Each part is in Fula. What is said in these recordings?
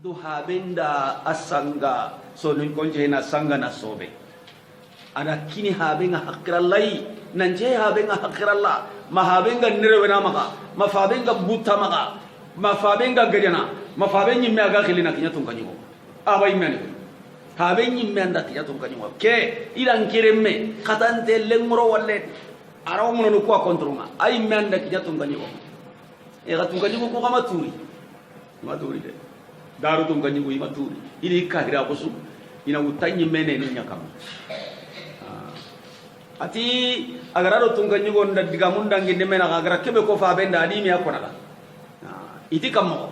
do habenda asanga so nun konje na sanga na sobe ana kini habenga hakrallai nanje habenga hakralla ma habenga nirwena maka ma fabenga buta maka ma fabenga gajana ma fabenyi me aga khilina kinya tunkanyo abai men habenyi me anda kinya tunkanyo ke ilan kiremme katante lengro walle araw mun ko kontroma ay me anda kinya tunkanyo e ga tunkanyo ko kama maturi de daru tunkanyo ko maturi ili kahira ko su ina utanyi mene ni nyakam ati agarado tunganyu gonda diga mundangi demena agara kebe ko fa benda adi mi akona iti kammo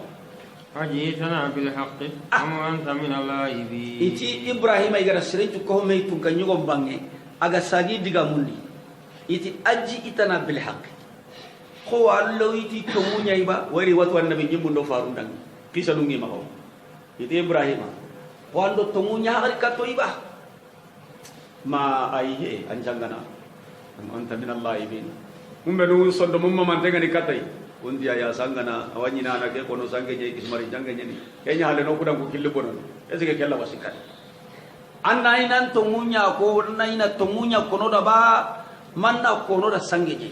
ajitana bil haqqi am anta min al-laibi iti ibrahim ay gara siratu ko me tunganyu go bange aga sagi diga mundi iti aji itana bil haqqi ko wallo iti to munya iba wari watu annabi jimbundo farundangi kisa dungi mako iti ibrahim wando to munya hari kato iba ma aihe anjangana anta min allaibin umbe no sondo mumma man tenga ni katai undi aya sangana awani na ke kono sange je kismari jange ni kenya hale no kudan ko killu bonon esike kella wasikat anna inan to munya ko naina to munya kono da ba manna kono da sange je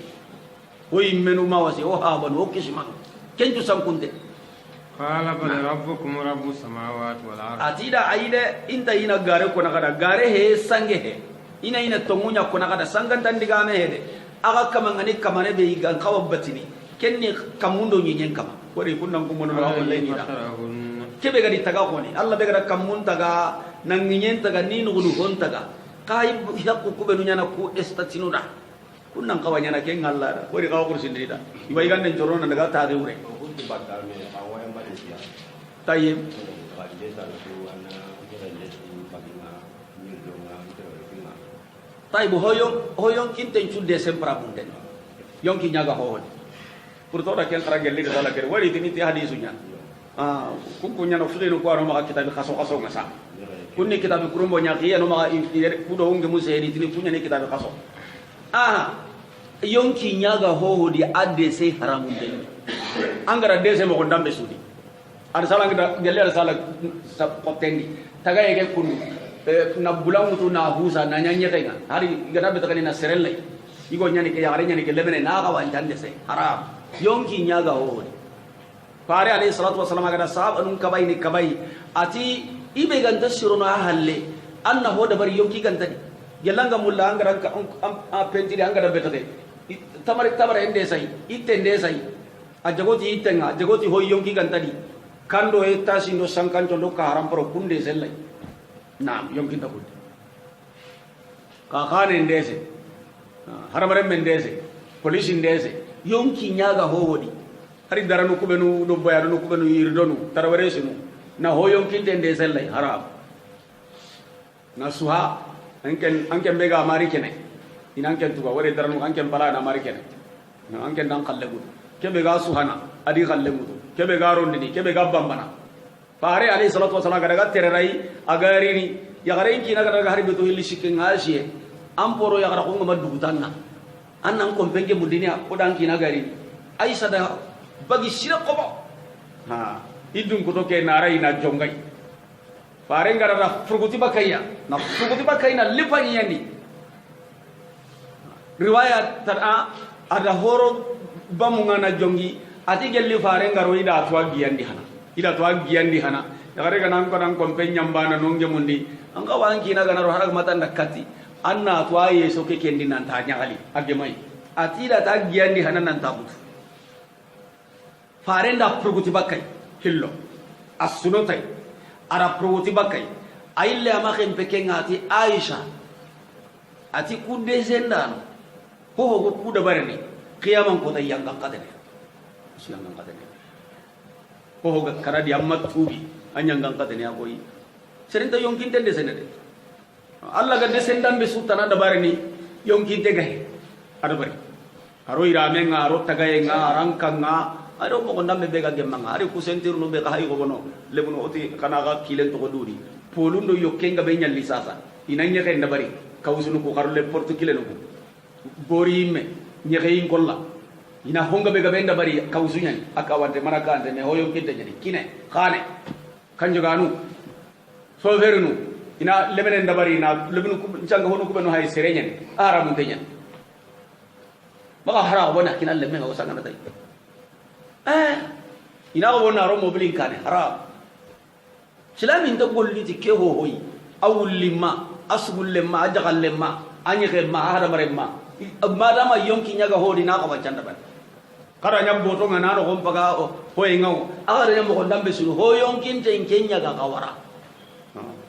o immenu ma wasi o haban o kisman kenju sankunde qala bal rabbukum rabbus samawati wal ardh atida aide inta ina gare ko nakada gare he sange he ina tongunya ko nakada sangan tan diga me hede aga kamangani kamane be igan kawabatini kenni kamundo nyenyen kama wori kunnan ko mono na wallahi ni da kebe gadi taga ko ni alla be gada kamun taga nan nyenyen taga ni no gudu hon taga kai yakku ko be nunya na ku estatinu da kunnan kawanya na ken alla wori kawa kursin dida ibai ganden jorona daga ta de ure tayyib tayyib hoyong kinte chulde sempra bunden yonki nyaga hohon purto da ken kara gelli dala ker wali tini ti hadisunya kunkunya no fude no kwaro maka kitabi khaso ngasa kunni kitabi kurumbo nyaki no maka kudo unge musedi tini kunya ni kitabi khaso yonki nyaga hoho di adde sai haramun den angara dese mo ko dambe sudi ada salah kita gelle ada salah potendi taga yake kunu na bulang tu na husa na nyanya kainga hari gada betakani na serelle igo nyani ke yare nyani ke lebene na ka wan tande se haram yonki nyaga ho pare alayhi salatu wasallam gada sahab anun kabai ni kabai ati ibe ganta shiruna halle anna ho da bari yonki ganta gelanga mulla angara a pentiri angara betate tamare ende sai itende sai a jagoti itenga jagoti ho yonki ganta di kando eta sindo sangkan condo ka haram pro kunde sellai nam yonki takut ka khane ndese haramare mendese police ndese yonki nyaga ho wodi hari daranu kubenu do bayadu kubenu yirdonu tarawere sinu na ho yonki ndende sellai haram na suha anken bega mari kene inanken tuba wore daranu anken bala na mari kene na anken dan kallegu kebe ga suhana adi kallegu kebe garon ni kebe gabbambana pare alayhi salatu wasallam gadaga tererai agarini ya garin kina gadaga hari beto hilli shikin hashiye amporo ya gara ko ngama dugutanna annan ko penge mudinia ko dan kina gari aisha da bagi sira ko idun ko to ke narai na jongai pare ngara furguti bakaya na furguti bakaya lipani yani riwayat tada ada horo bamungana jongi ati gelli fare ngaro ida to agiyandi hana yagare ganan ko nan kompe nyambana nonge mundi anga wanki na ganaro harag mata ndakati anna to aye so ke kendi nan ta nyagali age mai ati da ta agiyandi hana nan ta mutu fare nda proguti bakai hillo asunotai ara proguti bakai aille amaken pekengati aisha ati kunde zendano ho kuda barni qiyaman ko tayanga qadene silangan katanya oh karena dia amat tubi anyangan katanya boy serinta yongkin tende senede Allah gadde sendan be sultana da barni yongkin te gahe ada bari haro irame nga aro tagaye nga rangka nga aro mo ndambe be ga gemma nga ari ku sentir no be ka hay go bono lebuno oti kana ga kilen to duri polundo yokkenga be nyalli sasa inanya kay ndabari kawsunu ko karo le portu kileno ko bori me nyexeyin kolla ina honga be ga be ndabari kawsunya akawante maraka ante ne hoyo kinte nyani kine khane kanjoganu soferinu ina lemenen dabari na lebnu canga honu kubenu hay serenyen haramun tenyen maka hara wona kina lemen o sangana tay ina ko wona ro mobilin kane haram islamin to golli ti ke ho hoyi awul limma asgul limma ajagal limma anyeke ma hada maremma madama yonki nyaga hodi na ko bacanda ban kara nyam boto ngana no gom paga hoye ngaw aga nyam ko ndambe sunu ho yonkin te kenya ga kawara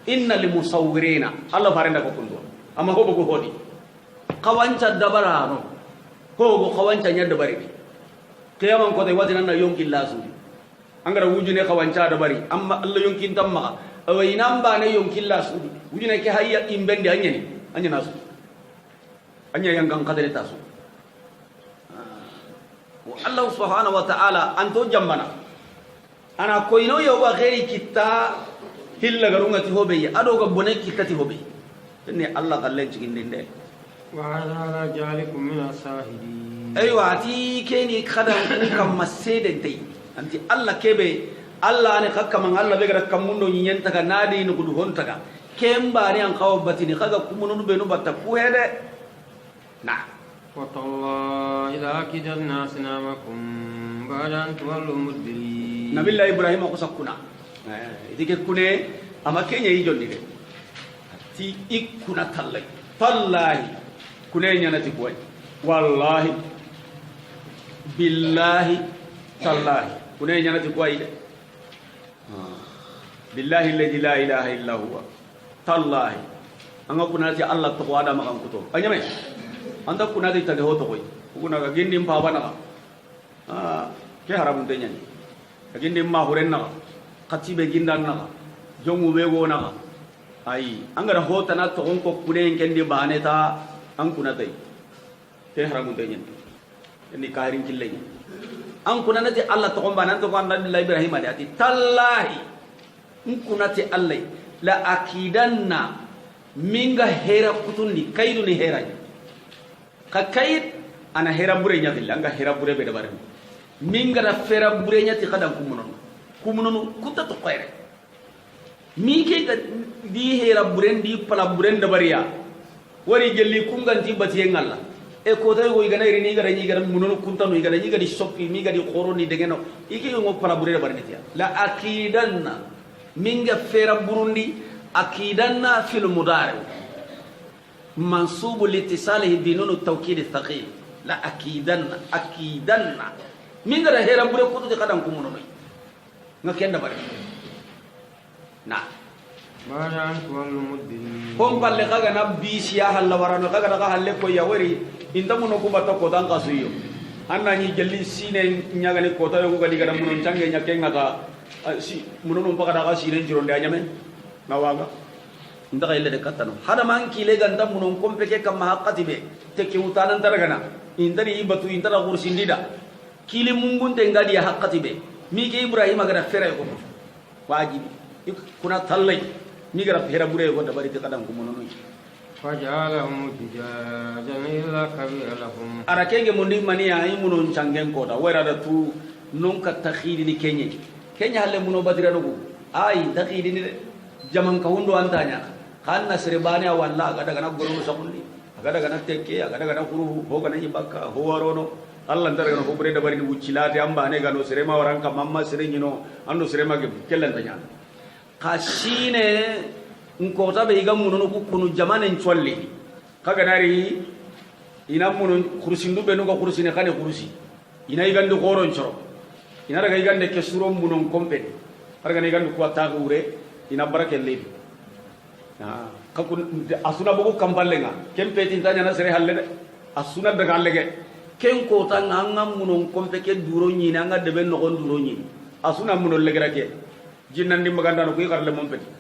inna limusawwirina Allah farenda ko kundo amma ko bugo hodi kawanca dabara no ko go kawanca nya dabari kiyaman ko tay wadina na yonki lasu angara wujune kawanca dabari amma Allah yonkin tamma awai namba ne yonki lasu wujune ke hayya imbende anyani anyana su anya yang gang kadere tasu Allah subhanahu wa ta'ala anto jambana ana koino yo wa ghairi kita hilla garungati hobe ado ga bone kitati hobe ne Allah kallen cikin dinde wa ala jalikum min asahidi aywa ati keni khadan ku kam masede tay anti Allah kebe Allah ne kakkaman Allah be gara kamundo nyenta ka nadi ni kudu honta ka kembari an kawo batini kaga kumununu be no batta ku hede na وتالله إذا كدنا أصنامكم بعد أن تولوا مدبرين نبي الله إبراهيم أقصكنا إذا كنا أما كينيا يجون دي تي إكنا تالله كنا ينتي بوي والله بالله تالله كنا ينتي بوي بالله الذي لا إله إلا هو تالله أنا كنا نتي الله تقوى هذا مكان كتو أنيمه anda kuna di tade hoto koy kuna ga gindim baba na ke haramun tenya ni gindim ma huren na khatibe gindan na jongu be go na ai angara hota na to onko kune kendi bane ta an kuna tai ke haramun tenya ni kairin kille ni an kuna na ti Allah to gomba nan to kan nabi Ibrahim ati tallahi in kuna ti Allah la akidanna minga hera kutundi kaidu ni hera kakait ana hera bure nya dilla anga hera bure be da bare minga da fera bure nya ti kadam kumunon kutta to khaire mi ke da di hera bure di pala bure da bariya wari gelli kunganti bati ngalla e ko tay go igana rini gara ni gara munon kunta no igana ni gadi soppi mi gadi khoro ni degeno iki ngo pala bure da bare ni la akidanna minga fera burundi akidanna fil mudari منصوب لاتصاله بنون التوكيد الثقيل لا اكيدن من غير هيرا بره كوتو قدام كومونو نكين دبر نا ما جان تولوا مدبرين هم بالله كاغا نبي سيا هل ورانو كاغا كاغا هل كو يا وري اندمو نكو باتو كودان كاسيو anna ni jelli sine nyagani kota yo gali gara munon change nyake ngaka si munon pakada ka sine jironde anyame nawaga ndaka ile de katano hada man kile ganda munon kompeke kam haqqati be te kiutanan taragana indari ibatu indara gursindida kile mungun te ngadi ya haqqati be mi ke Ibrahim agara fere ko wajibi kuna tallai mi gara fere bure ko da bari te kadam ko munon فجعلهم ججاجا إلا كبير لهم أراكينج مندي مانيا أي منون شانجن كودا ويرا دتو نونك تخيل ني كينيا هل منو بدر نقول أي تخيل ني جمان كهوندو أنتانيا خان نسربانيا والله أكادا كنا غورو سكولي أكادا كنا تكي أكادا كنا كرو هو كنا يبكا هو أرونو الله نتر كنا خبرة دبرين وچلات يام بانه كانوا سرما orang kamamma serinino ando srema ke kellen tanya kasine nkota be igam mununu kunu jamanen cholli kaga nari ina munun kursindu be no ko kursine kane kursi ina igande goron choro ina daga igande ke suro munun kombe harga ne igande ko taagure ina barake lebi kakun asuna bugo kamballenga kempeti tanya na sere halle asuna daga hallege ken ko tan angam munun kombe ke duro nyina nga de ben no gon duro nyini asuna munun legrake jinnandi maganda no ko garle mompeti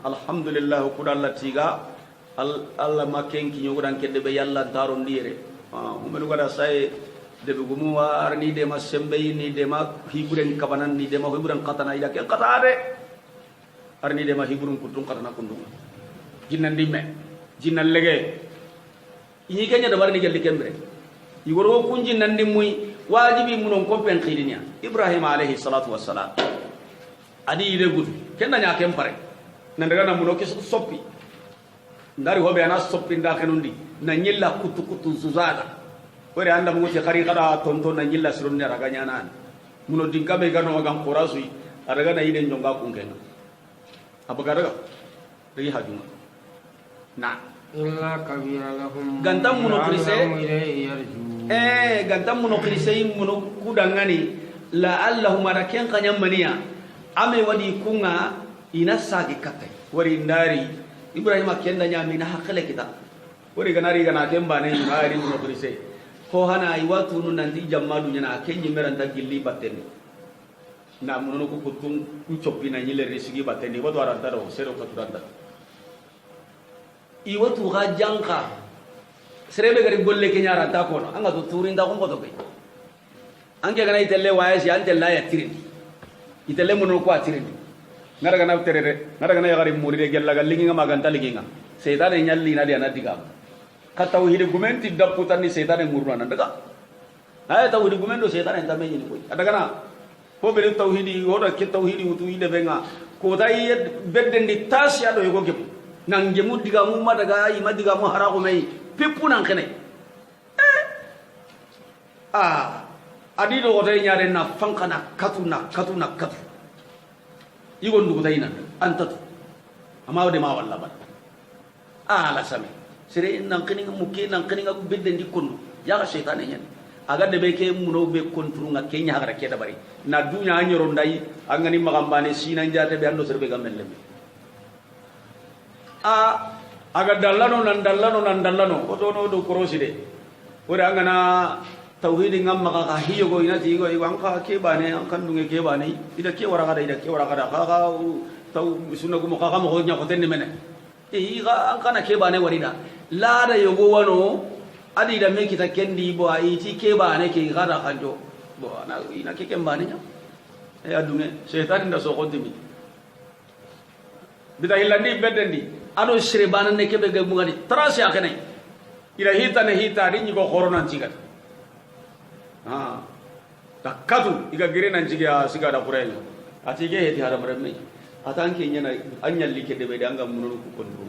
alhamdulillah kudalla tiga alla maken ki nyogodan kedde be yalla daro ndire umenu gada say de be gumu war ni de ma sembe ni de ma hiburen kabanan ni de ma hiburen katana ila ke katade ar ni de ma hiburun kutun katana kundum jinnan dimme jinnan lege yi kenya da barni gelli kembre yi woro kunji nan dimmuy wajibi munon kompen khidinya ibrahim alayhi salatu wassalam adi ide gudu kenna nya kem pare nan daga na muno ke soppi ndari hobe ana soppi nda kenundi na nyilla kutu kutu zuzada wore anda muti khari kada tonto na nyilla surunne raga nyana muno dinka be gano gam qorasui adaga na ide njonga kungen abaga daga ri hajuma na illa kabira lahum gantam muno krise gantam muno krise muno kudangani la allahum araken kanyam maniya ame wadi kunga ina sagi katte wari ndari ibrahima kenda nyami na hakale kita wari ganari gana kemba ne ngari muno krise ko hana ay watu nun nanti jammadu nyana kenyi meranta gilli batten na muno ko kutum ku choppi na nyile resigi batten wadu aranta do sero ko turanda i watu ga janka serebe gari golle kenya ranta ko anga to turinda ko ngoto be anke gana itelle wayasi antella ya tirin itelle muno ko atirin ngara gana terere ngara gana yagari muri de gella gallingi nga maganta liginga setan nyalli na dia na digam ka tauhid gumenti daputan ni setan murna nan daga ay tauhid gumendo setan enta me ni koy adaga na ko be tauhidi hoda ke tauhidi utu ide benga ko dai beddendi tasya do yugo gem nan gemu digamu madaga ima digamu harago mai pippu nan kene adi do ko tay nyaare na fankana katuna katu igon du ko tay nan antatu ama wade ma walla ba ala sami sire nan kini mukke nan kini ko beddendi kondo ya ga shaytan nyen aga de be ke muno be konturunga kenya hagara ke dabari na dunya anyoro ndai angani magambane sinan jate be ando serbe gamelle aga dallano otono do korosi de ora angana tauhid ngam maka hiyo go ina tigo i wanka ke bane an kan dunge ke bane ida ke wara kada ka tau sunna go maka mo nya ko tenne mene ga an kana ke bane warida la da yogo wano adi da me kita kendi bo ai ti ke bane ke gada kanjo bo na ina ke kembane nya adune setan da so kontimi bida hilandi bedendi ado sire banan ne kebe gamu ngadi trasi akene ila hita ni ko corona cigat takatu iga gire nan ciga siga da kurenya atige heti haram remme atanke nyana anyalli ke de be danga munun ku kondu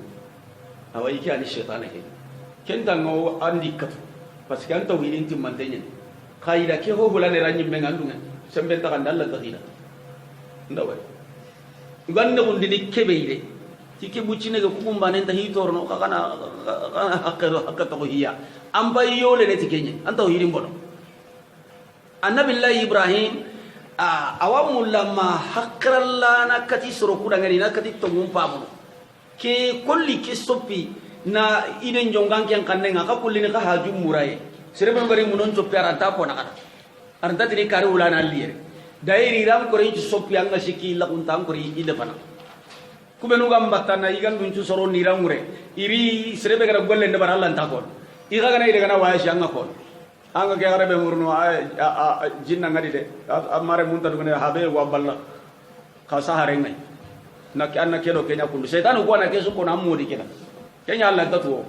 awai ki ani shaytan ke kenta ngo andi katu parce que anta wilin tim mantenye khaida ke ho bulane ranyi mengandunga sembe ta kan dalla takida ndawa ganne undini kebe ide tike bucine ga kumbane ta hitorno kakana hakka ko hiya amba yole ne tikenye anta hirim bono annabi allah ibrahim awamu lamma hakralla nakati soro kudangani nakati to mumpamu ke kolli ke soppi na inen jongan ken kannenga ka kulli ne ka haju muraye serebe ngari munon to peranta ko nakata aranta tini kare ulana liere dairi ram ko ri soppi anga siki la kuntam ko ri ide fana kubenu gambatana igan duncu soro niramure iri serebe gara golle nde baralla ntakon iga gana ide gana waya shanga kon anga ke garabe murno jinna ngadi de amare munta dugane habe wa balla ka sahare ngai nak anna kedo kenya kundu setan ko na kesu ko na modi kena kenya alla tatu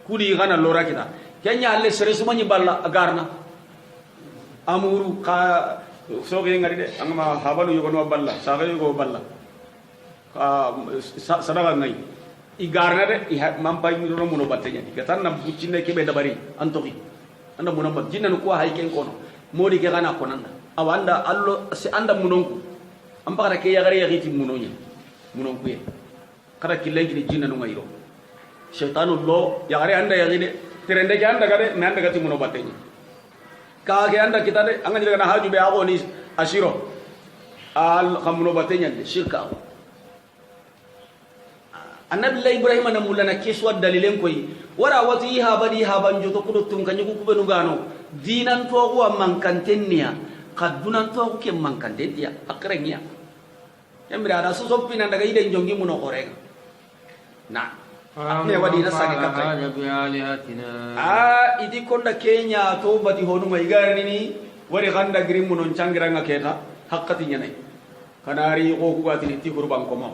kudi gana lora kita kenya alle sere sumani balla agarna amuru ka soge ngadi de anga habalu yugo no balla saga yugo balla sadaka ngai igarna de mampai mi no muno batenya ikatan na bucine ke be dabari antoki anda muno bat jinna ko hay ken kono modi ke kana konanda awanda allo si anda munonku ampara ke yagare yagiti munonya munonku ye kada killengi jinna no ngayro shaytanu lo yagare anda yagide terende ke anda gade me anda gati muno batenya ka ke anda kita de angani daga na haju be ago ni ashiro al khamuno batenya de shirka annabi la ibrahima na mulana keswa dalilen koy wara wati habadi habanjo to kudo tun kanyu ku benu gano dinan to ko mankantenniya kadunan to ko ke mankantenniya akrenya emra da so pina daga ide jongi muno korega na ne wadi na sagi kapay idi konda kenya to bati honu mai garni ni wari ganda grim munon changiranga keta hakkati nyanai kanari ko ku gati ti kurban ko mo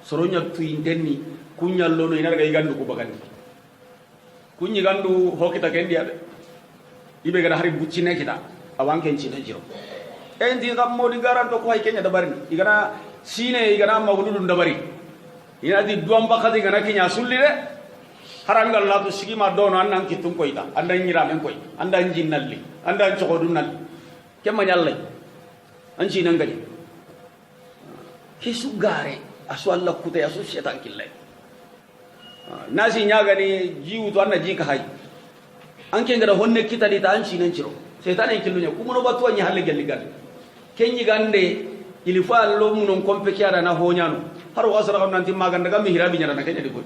soronya tu intenni kunyallo no ina daga igandu ko bagandi kunyi gandu hokita kendi ade ibe gara hari buccine kita awan ken cine jiro endi gam modi garanto ko hay kenya da barni igana sine igana maguludun dabari ina di duam bakati gana kinya sulli de harangal la to sigima dono annan kitun koyta anda nyira men koy anda jinnalli anda chogodun nal kemma nyallay anci nan gadi kisu gare asu Allah kutai asu setan killai nasi nyaga ni jiwu to anna jika hay anke ngara honne kita di ta anci nan ciro setan en killunya kumuno batu anyi halle gelli gal kenyi gande ilifa lo munon kompe kiara na honyano haro asara kan nanti maganda gam hirabi nyana na kenya di ko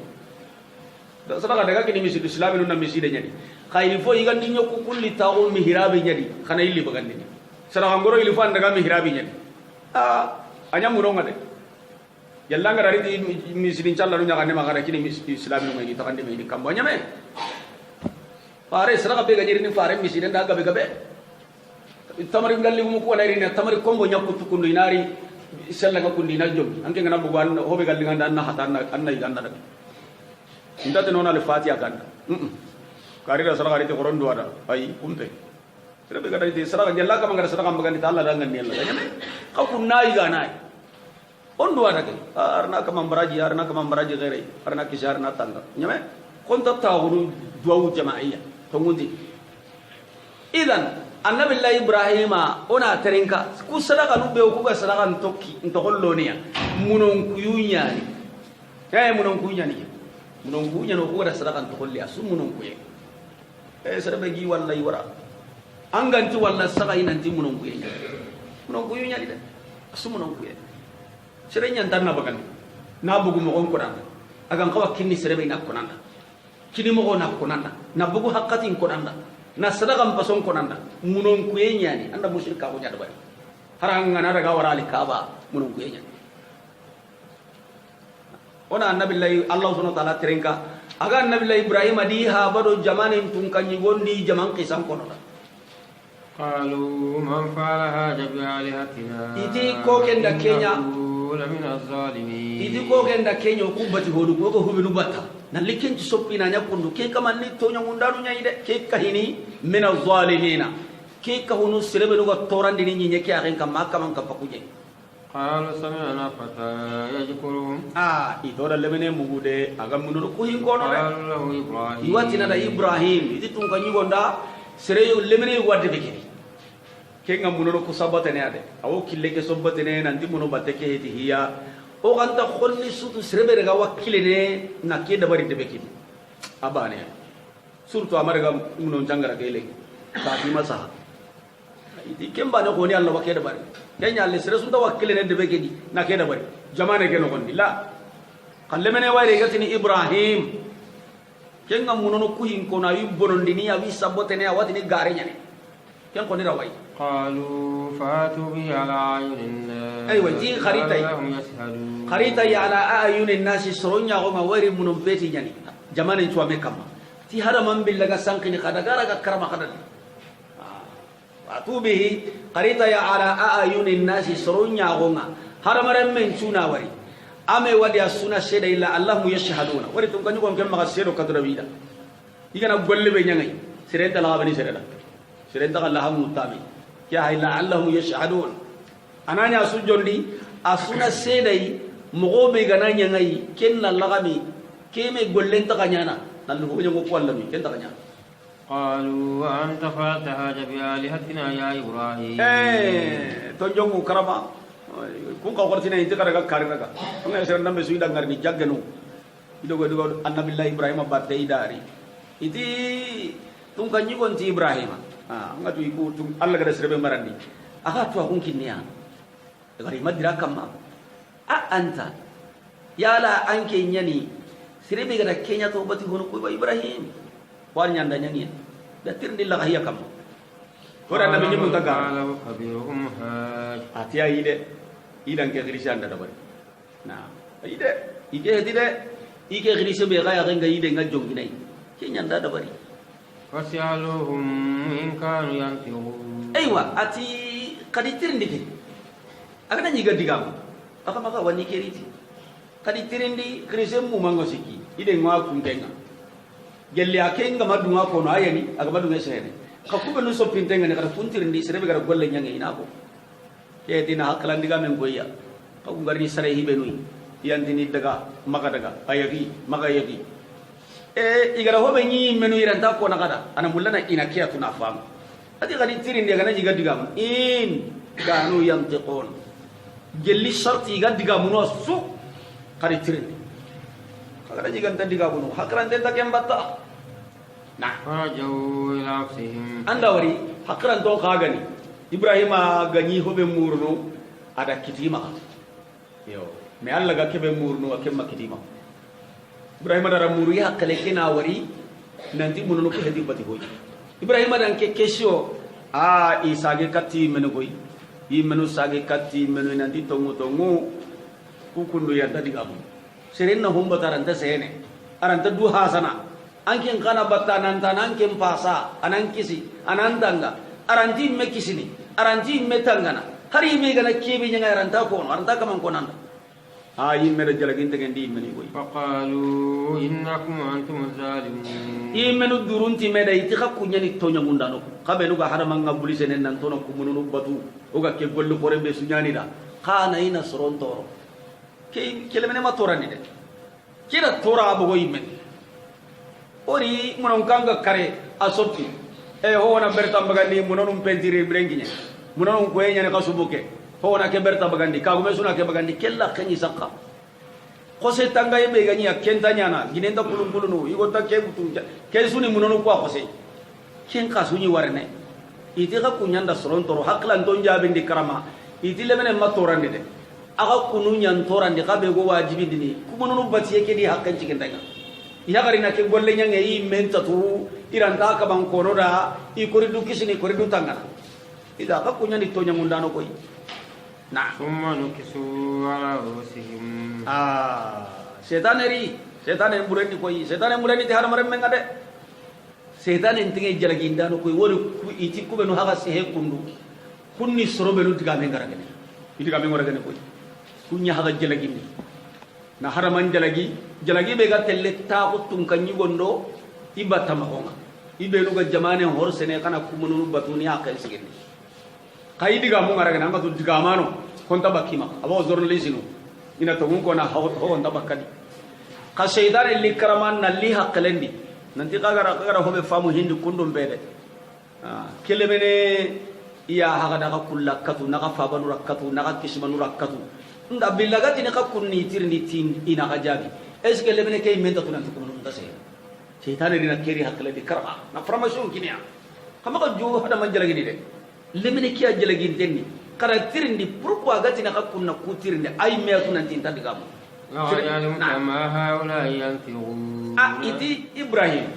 da sadaka daga kini misi islamin na misi de nyadi khayri fo igandi nyoku kulli tawo mi hirabi nyadi kana illi bagandi sadaka ngoro ilifa daga mi hirabi nyadi anya muno ngade yalla ngara ri misi din challa nya kanne magara kini misi islamin ngi takande mi kambanya me pare sadaka be gajiri ni pare misi den daga be gabe tamari ngalli mu ko nari ne tamari kombo nyakku tukundu inari sella ga kundi na jom anke ngana bugo an hobe galli nganda anna hatanna anna iganda daga indate nona le fatiha kan kari da saraka rite koron duada ay umpe sirabe ga rite saraka jalla ka mangara saraka magani ta Allah dangan ni Allah nyame ka kunna igana on duada ke arna ka mambaraji gere arna ki sharna tanga nyame kon ta tawuru duwa jama'iyya to ngundi idan annabi Allah Ibrahima ona terenka ku sadaka nu be ku ga sadaka ntokki ntogollo niya munon kuyunya ni munon kuyunya ni munon kuyunya no ku ga sadaka ntogolli asu munon kuye sarabe gi wallahi wara anganti walla saka inanti munon kuyunya ni de asu munon kuye serenya ntanna bagan na bugu mo ko dan agan kawa kinni sarabe na konanda kini mo na konanda na bugu haqqatin konanda na sadaka mpason konanda munon kuyenya ni anda musyrika ko nyada bari haranga na daga warali kaaba munon kuyenya ona annabi Allah subhanahu wa ta'ala terenka aga annabi Ibrahim di ha bado jamane tun kanyi gondi jaman kisam kono qalu man fa'ala hadha bi alihatina iti ko kenda kenya min az-zalimin iti ko kenda kenya ko bati hodu ko hubinu bata na likin ci soppi na nyakundu ke kama ni to nyangundaru nyayide ke kahini min az-zalimina ke kahunu sirebe no torandi ni nyeke aren kam makam kam pakuje qala sami'na fata yajkurum ito da lemene mugude aga munuru ko hin kono de Allahu Ibrahim iwatina da Ibrahim iti tun kan yugonda sereyo lemene wadde be ke ngam munuru ko sabata ne ade awo kille ke sobata ne nanti muno batte ke heti hiya o ganta khonni sutu sirebe daga wakile ne na ke da bari debe kini abane surtout amara ga muno jangara ke le ba ti masa iti kemba ne ko ni Allah wake da bari kenya le sire sunta wakile ne debe kini na ke da bari jamane ke no gondi la kalle mene wayre gatini Ibrahim kenga muno no kuhin ko na wi bonondini ya wi sabote ne awati ni gare nyane ken ko ni rawai qalu fatu bi ala ayunin aywa ji kharita ya ala ayunin nasi soronya ko ma wari muno beti nyani jamane to me kama ti hada man billaga sankini kada gara ga karama kada fatu bihi kharita ya ala ayunin nasi soronya ko nga haramaren men tuna wari ame wadi asuna sheda illa Allahu yashhaduna wari tun kanyu ko ken ma sedo kadra bida igana golle be nyangai sirenta la bani sereda sirenta Allah mutami ya illa Allahu yashhadun ananya sujondi asuna sedai mogobe gananya ngai kenna lagami keme gollen ta kanyana nalu ko nyango ko allami ken ta kanyana qalu wa anta fa'alta bi alihatina ya Ibrahim to jongu karama kun ka qortina inte karaga kariraga ngai ser nambe suida ngarni jaggenu idogo annabi Ibrahim badde idari iti tun kanyi gonti Ibrahim ngatu iku tum Allah gada serbe marandi aga to akun kinniya gari madira kamma anta yala anke nyani serbe gada kenya to bati hono ko Ibrahim war nyanda nyani da tirndi la hiya kam ko da nabi nyimu taga atiya ide idan ke christian da bari na ide ike christian be ga ya ga ide ngajo ginai kenya da bari fasyaluhum in kanu yantiqun aywa ati kadi tirindi agana nyiga digam aka maka wani keriti kadi tirindi christian mu mango siki ide ngwa kundenga gelle akenga madunga ko no ayani aga madunga sene ka kubenu so pintenga ne kada puntirindi serebe gara golle nyange inako ke dina hakalan diga men goya kau ngari sare hibenui yandini daga maga daga ayagi maga yagi igara hobe ni menu iranta ko nakada ana mullana ina kiya tuna fam adi gani tirin de gana jiga digam in kanu yantiqun gelli sharti ga digam no su kari tirin kagara jiga tan digam no hakran den takem batta nah farajau ila anfusihim anda wari hakran to kagani ibrahima gani hobe murno ada kitima yo me alla ga kebe murno akemma kitima ibrahima dara muri hakkale kena wari nanti munono ko hedi bati hoy ibrahima dan ke kesio isa ge katti meno hoy yi meno sage katti meno nanti tongu ku kundu ya tadi kamu serenna homba taranta sene aranta du hasana anken kana batta nan tananken pasa anan kisi anan tanga aranti me kisini aranti me tangana hari me gana kebe nyanga aranta ko aranta kaman ko nan yimmene jalaginte gen di meni koy faqalu innakum antum zalimun yimmenu durunti meda iti khakku nyani tonya mundano kabe nuga harama ngabuli senen nan tono kumununu batu oga ke gollu kore be sunyani da khana ina soron toro ke kelemene ma torani de kira tora abo go yimen ori munon kanga kare asoti ho wana berta bagandi munonum pentiri brenginya munonum ko nyane kasubuke hona ke berta bagandi kagume suna ke bagandi kella kanyi sakka khose tanga yebe gani akenta nyana ginenda kulungulunu igota ke butunja ke suni munono kwa khose ken ka suni warne iti ka kunyanda soron toro haklan ton jabe ndi karama iti lemene matorande de aga kunu nyan torande ka be go wajibi dini kumununu batiye ke di hakkan cikin daga ya gari na ke golle nyange yi menta tu iranta ka ban konoda I koridu kisini koridu tangana ida ka kunyani tonya mundano koy nah summa nukisu ala rusihim setan yang burani koi setan yang burani tihar marem mengade setan yang tinggal jalagi indano koi wori iti ku benu haga sehe kundu kunni soro benu tiga mengara gene itu kami ngora gene koi kunya haga jalagi ni na haraman jalagi bega telle ta ko tungkanyi gondo ibata mahonga ibenu ga jamane hor sene kana kumunu batuni akal sigeni kai diga mu ngara gana ngatu diga mano konta bakima abo journalism ina to ngon na ho onda bakani ka shaydan li karaman na li haqqalendi nanti kagara ho be famu hindu kundum bede kele bene iya haga daga kullakatu naga fabanu rakatu naga kismanu rakatu nda billaga tin ka kunni tirni tin ina gajabi es kele bene kay menda tunan tukunun tase shaytan dina keri haqqalendi karama na formation kinia kama ka jo hada manjala gini de lemene kiya jalagin tenni kara tirindi pourquoi gatina ka kunna ku tirindi ay meetu nan tin tadigamu kama haula yanfiqun iti ibrahim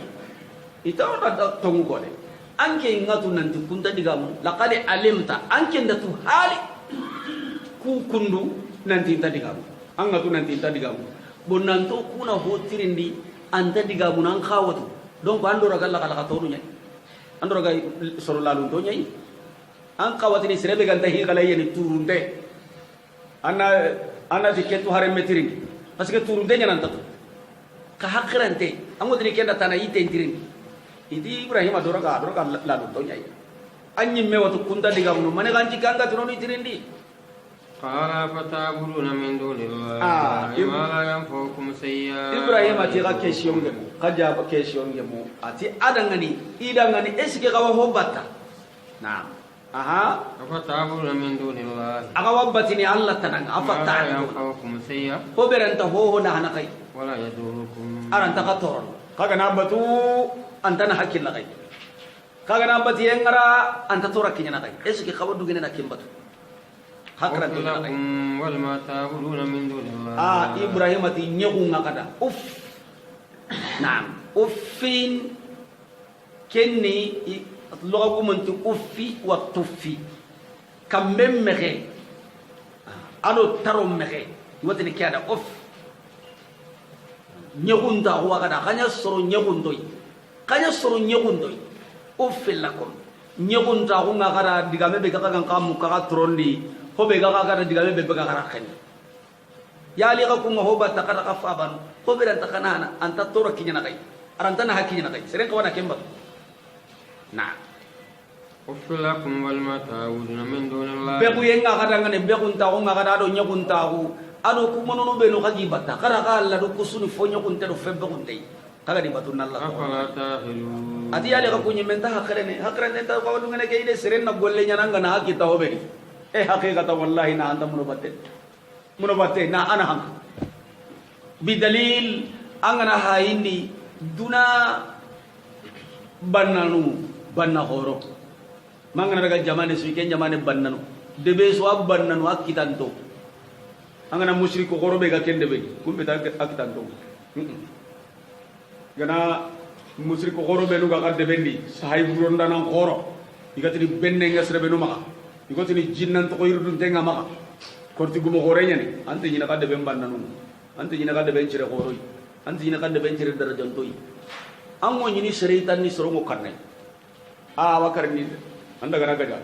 ita da tongu gole anke ngatu nan tin kunta digamu laqad alimta anke ndatu hali ku kundu nan tin tadigamu an ngatu nan tin tadigamu bonanto kuna ho tirindi anta digamu nan khawatu donc andora galla kala ka toru nyai andora ga soro lalu to nyai an kawatini serebe ganta hi kala yeni turunde ana diketu hare metiring parce que turunde nyanan tatu ka hakrante amodini kenda tana ite tiring idi ibrahim adora ga lalu to nyai anyi mewatu kunta diga no mane ganji kanga tunoni tirindi qala fatabuluna min dunillahi ma la yanfa'ukum sayya ibrahim ati ga question ngemo kaja ba question ngemo ati adangani idangani eske ga ho batta na afatabuluna min dunillahi aga wabbatini Allah tanang afatta yanfa'ukum sayya ho beranta ho na hanakai wala yadurukum aranta ka toron kaga na batu antana hakil lagai kaga na bati engara anta tora kinya nakai eski khawadu gene na kimbatu hakran to nakai wal ma ta'buduna min dunillahi ibrahim ati nyagu ngakada naam uffin kenni logo monti uffi wa tuffi kambe mexe ado taro mexe wotini kiada uff nyagunta huwa kada kanya soro nyagundoy uffi lakum nyagunta hunga kada digame be kaka kamu kaka trondi hobe kaka kada digame be kaka rakhen yali ka kuma hoba takata kafaban hobe dan takana anta tora kinya nakai arantana hakinya nakai seren kawana kemba nah أف لكم ولما تعبدون من دون الله beku yenga kadangane beku ntago ngakada do nyaku ntago ado kumono be no kaji batta kara kala do kusuni fonyo kunte do febbe kunte kaga di batun Allah أفلا تعقلون ati yale ka kunyi menta hakrene ta ko do ngene ke ide seren na golle nyana ngana hakita hobe haqiqata wallahi na anda muno batte na ana ham bidalil angana hayindi duna banna horo mangana daga jamane su ken jamane bannanu debe so bannanu akitanto angana musyriku horo be ga ken debe kumbe ta akitanto gana musyriku horo be lu ga debe ndi sahay buronda nan horo igatini benne ngasre be no maka igatini jinnan to ko yurdun tenga maka korti gumo horenya ni ante nyina ka debe bannanu ante nyina ka debe cire horoi ante nyina ka debe cire darajantoi ango nyini seritan ni sorongo karne wakar ni anda gara gaja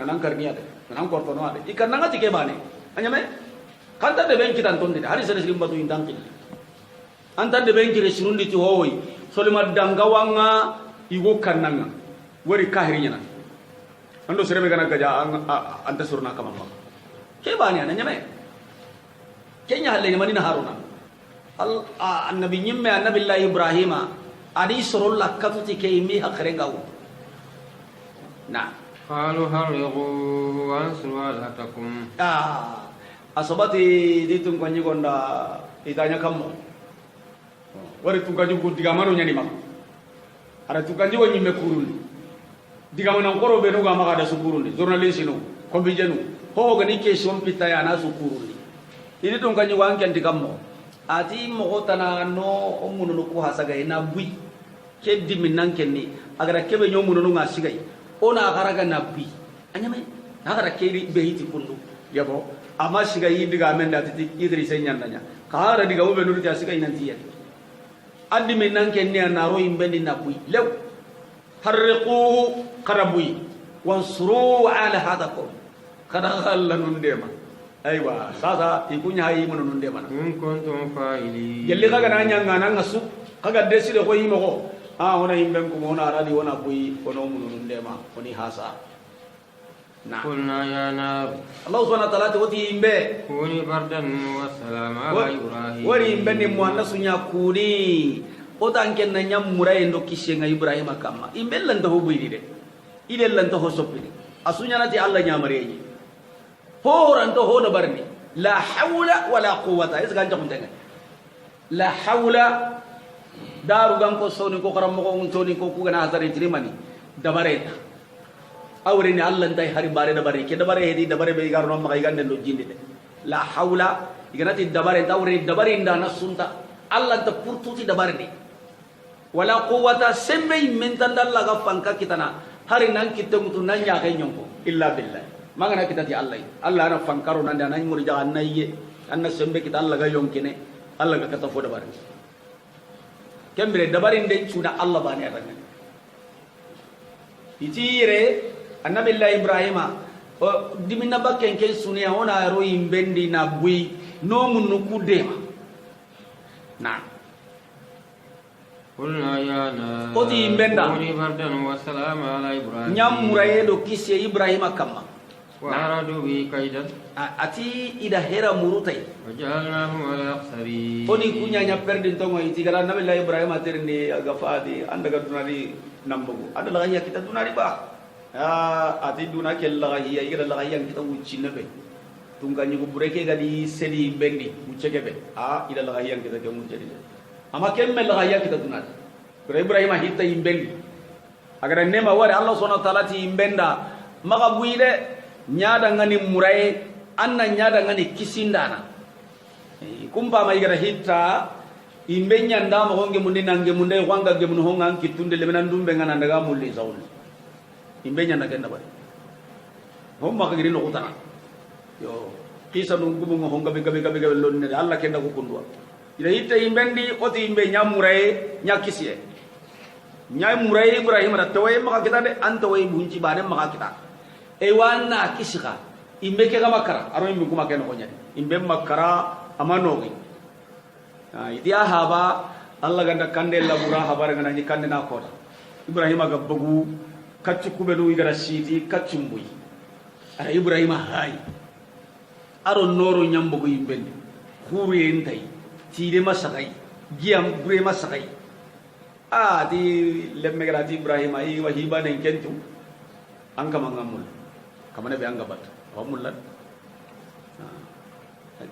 nan karni ade nan korto no ade ikan nanga tike bane anyame kanta de ben kitan tonde hari sere sirim batu indang kini anta de ben kire sirundi ti hoyi solima dangawanga igo kannanga wori kahirinya na ando sere be gana gaja anta surna kamama ke bane anyame kenya halle mani na haruna annabi nyimme annabi allah ibrahima adi sorol lakatu tike imi hakrengawo nah قالوا حرقوا وانصروا آلهتكم asobati ditung kanyi gonda itanya kamu wari tukanyi ku digamano nyani mak ada tukanyi wo nyimme kurundi digamano ngoro be no ga maka da sukurundi journalist no kombijenu ho ga ni question pitaya na sukurundi ini tung kanyi wan kan digammo ati mo tana no omunu no ku hasaga ina bui ke diminan kenni agara kebe nyomuno no ngasigai ona garaga nabi anyame agara keri behiti kundu yabo ama shiga yidiga amenda titi idri senyandanya kara diga ube nuru ta shiga inantiya andi menan kenni anaro imbendi nabi lew harriqu qarabui wansuru ala hadakum kada Allah nundema aywa sasa ikunya hayi mun nundema in kuntum fa'ili yelli kaga nanya ngana ngasu kaga deside ko yimo ko ona himben ko ona aradi ona bui ono munun dema oni hasa na qulna ya nar Allah subhanahu wa ta'ala tawti himbe kuni bardan wa salam ala ibrahim wari himbe ni muannasu nya kuni otan ken na nyam muray ndo kishenga ibrahim kama himbe lan to bui de ide lan to hosoppi asunya nati Allah nya mareji horan to hono barni la hawla wala quwwata is ganja kuntenga la hawla daru gan ko soni ko karam ko untoni ko ku gana hasari tirimani dabareta awre ni Allah ntai hari bare dabare ke dabare hedi dabare be garno ma kay gande do jinde de la hawla iganati dabare tawre dabare inda nasunta Allah ta purtuti dabare ni wala quwwata sembe mental Allah ga fanka kitana hari nan kitumutu nan ya kay nyonko illa billah magana kitati Allah Allah na fankaro nan da nan murja annaye anna sembe kita Allah ga yonkine Allah ga katafo dabare kembere dabarin de sudah Allah bani aranga itire annabi allah ibrahima diminna bakken ken sunya ona ro imbendi na bui no munu kudema na qulna ya nar oti imbenda kuni bardan wa salam ala ibrahim nyam muraye do kisye ibrahima kamma wa aradu bi kaidan ati ida hera murutai wajalnahum ala akhsari oni kunya nya perdin tongo iti gara nabi allah ibrahim atirni agafadi andaga dunari nambugo adalah ya kita dunari ba ati duna kella ya ira la yang kita uci nabe tungganyi ko bureke gadi sedi bendi uceke be ida la yang kita ke mujadi ama kemme la ya kita dunari ibrahim hitta imbendi agar nema wari allah subhanahu wa ta'ala ti imbenda maka buide nyada ngani murai anna nyada ngani kisindana kumpa mai gara hitta imbenya ndama honge mundi nange munde kwanga ge mun honga kitunde le menan dumbe ngana ndaga mulli saul imbenya ndagenda bari homma ka giri no kutana yo kisa no gumu honga be gabe gabe lonne alla kenda ko kundwa ila hitta imbendi oti imbenya murai nyakisiye nyai murai ibrahim ra tawai maka kita de antawai bunci bare maka kita ewana kisika imbe ke makara aro imbe kuma ke no nya imbe makara amanogi idia haba Allah ganda kande la bura habare ngana ni kande na ko ibrahim aga bugu kaccu kubelu igara siti kaccumbuy ara ibrahima hay aro noro nyambugo yimbendi khuru yentai tide masakai giam gure masakai di lemme garati ibrahima i wahiba nen kentu anga mangamul kamane be anga bat wamulan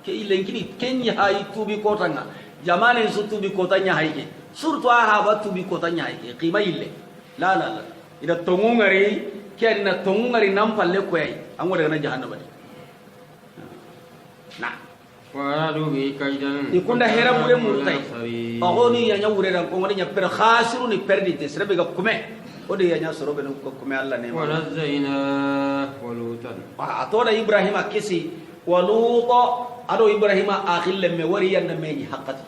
ke ilenkini kenya hay tubi kotanga jamane su tubi kotanya hayke surtu aha ba tubi kotanya hayke qima ille la ida tongungari kenna tongungari nampalle koy angore na jahannama na وأرادوا به كيدا يكون ده هرب ولا مرتاي أغني يعني ولا رانكم ولا يبر خاسرون يبردي تسرب يقومه ودي يعني سرب يقومه الله نعم ونزينا ولوطا أتونا إبراهيم أكسي ولوطا أدو إبراهيم آخر لما وريا نمني حقتي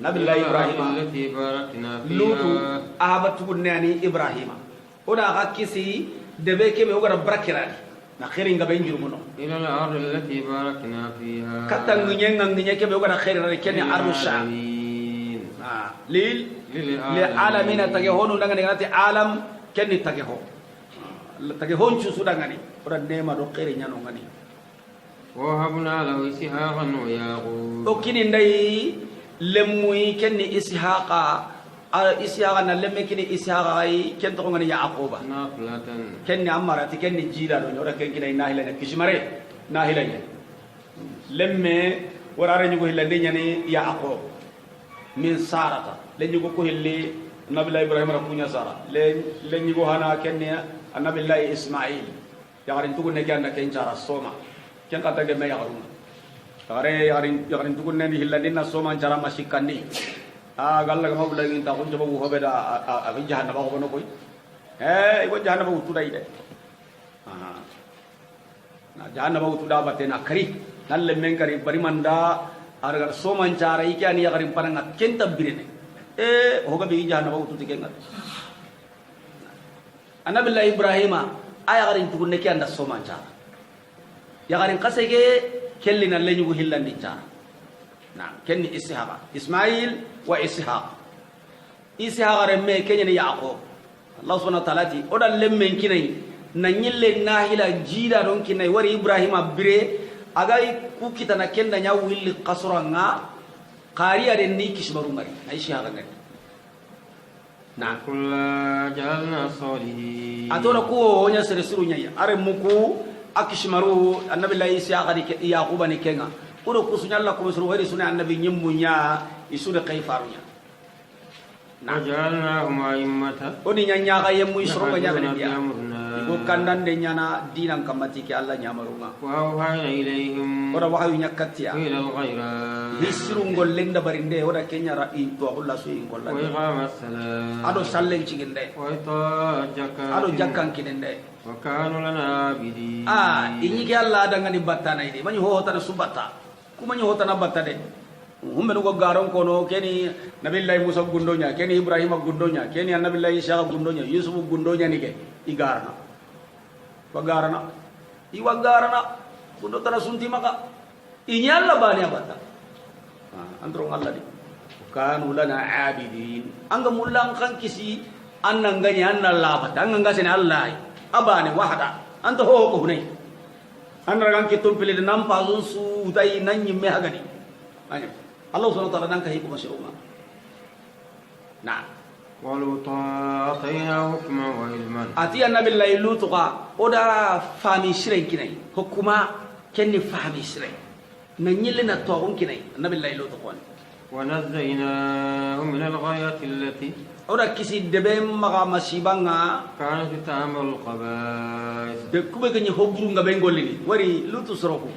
نبي الله إبراهيم التي باركنا فيها لوط أهبت بنياني إبراهيم ودا أكسي دبيك مهوغر بركراني na khairin ga benjuru muno ila al-ard allati barakna fiha katang nyenga ke be gona khairin re ken arusha lil alamin tage honu daga ngati alam ken tage ho tage honchu su daga ni ora nema do khairin nyano ngani wa habna lahu ishaqan wa yaqub o kini ndai lemmuy ken ishaqa ishaqa na lemme kini ishaqa ay ken to ngani yaquba naflatan ken ni amarati ken ni jila do ora ken kini nahila ne kishmare nahila ne lemme warare nyugo hilande nyani yaqub min sarata le nyugo ko hilli nabillahi ibrahim rakunya sara le nyugo hana ken ni nabillahi ismail yarin tugu ne ganda ken cara soma ken kata ge me yaruna tare yarin tugu ne hilande na soma cara masikandi galla ga mabla ngi ta ko jobo ho beda a jahannama ko no koy ko jahannama wutu dai de na jahannama wutu da batena kari nalle men kari bari manda argar so man cara ikani ya kari paranga kenta birene ho ga bi jahannama wutu tikenga annabi ibrahima aya garin tugunne ke anda so man cara ya garin kasege kellina lenyu hillandi cara na kenni ishaqa ismail wa ishaq remme kenya ni yaqub allah subhanahu wa ta'ala ti odan lemmen kinai nanyille nahila jida don kinai wari ibrahima bire agai ku kitana kenda nya willi qasranga qariya den ni kishbaru mari ay ishaq ngani na kullu jalna salihin atora ko nya sere surunya ya are muku akishmaru annabi la ishaq di yaqub ni kenga uro kusunya Allah ko suru wari sunna annabi nyimmunya isude kayfarunya najalnahum a'immata oni nyanya ga yemmu isro ga nyana dia igo kandan de nyana dinan kamati ke Allah nyamarunga wa wahayna ilayhim ora wahayu nyakatiya ila al-ghayra hisru ngollenda barinde ora kenya ra to Allah su in wa iqama as-salam ado sallen ciginde wa ita ado jakkan kinende wa kanu lana abidi inyi ke Allah dangani battana ide mani ho hota subata kuma nyi hota na batta de humbe no garon kono keni nabillahi musa gundonya keni ibrahim gundonya keni nabillahi isa gundonya yusuf gundonya nike igarna wagarna kundo tara sunti maka ini Allah bani abata andro Allah di kanu lana abidin anga mulang kan kisi annanganya annalabata anga sene Allah abane wahada anto ho ko hunai andra kan kitum pili nam pazun su dai nan yimme hagani ani Allah subhanahu wa ta'ala nan kai kuma shiruma na waluta atayna hukma wa ilman ati annabi laylutu qa oda fami shiren kinai hukuma kenni fami shiren nan yille na to gon kinai annabi laylutu qon wa nazzaynahu min al-ghayati allati oda kisi debe maga masibanga kanat ta'mal qabais de kube gani hobru nga bengolini wari lutu soroku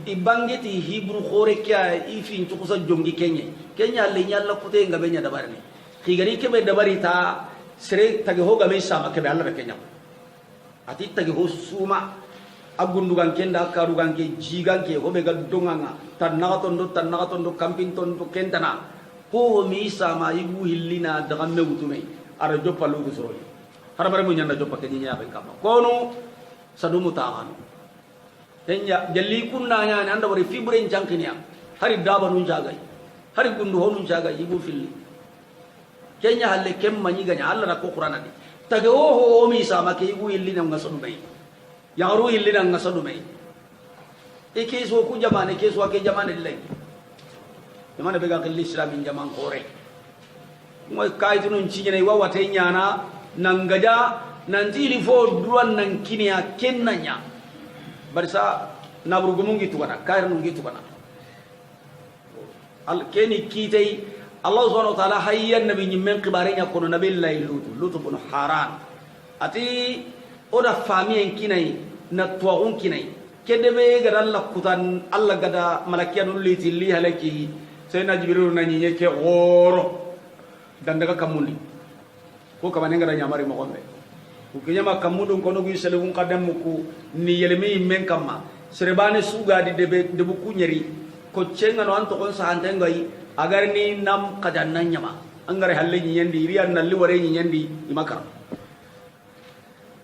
ibangeti hibru khore kya ifin tukusa jongi kenya le nyalla kute nga benya dabarni khigari kebe dabari ta sere tage hoga me sama kebe alla be kenya ati tage ho suma agundugan kenda karugan ke jigan ke hobe ga donganga tannaga tondo kampin tondo kentana ho mi sama ibu hillina daga mewutume ara joppa lutu soroi harabare mu nyanda joppa kenya ya kama kono sadumu ta'anu kenya jalli kunna nya anda bari fibre jankinya hari daba nun jagai hari gundu honun jagai ibu filli kenya halle kem manyi ganya Allah na ko qur'ana di تجوه أمي سامك يقول اللي نعصر بي يارو اللي نعصر بي إكيس وكو جمان إكيس وكي جمان اللي جمان بيجا كل الإسلام من جمان كوري ما كايتون نشيجنا يوا واتينيانا نانجا nanti li fo duan nan kinia kennanya barisa nabru gumungi tukana kair nungi tukana al keni kitay Allah subhanahu wa ta'ala hayya nabi nyimmen qibarinya kono nabi lut bin haran ati oda famien kinai na tuwagun kinai kedebe gada Allah kutan Allah gada malakiyanul liti li halaki sayna jibril na nyinye ke goro dan daga kamundi ko kamane ngada nyamari mo gombe ukiyama kamudun kono gi selewun kadam ku ni yelmi men kama serebane suga di debu kunyeri ko cenga no anto kon sa antengai agar ni nam kadanna nyama angare halle ni yandi riyan nalli ware ni yandi imakar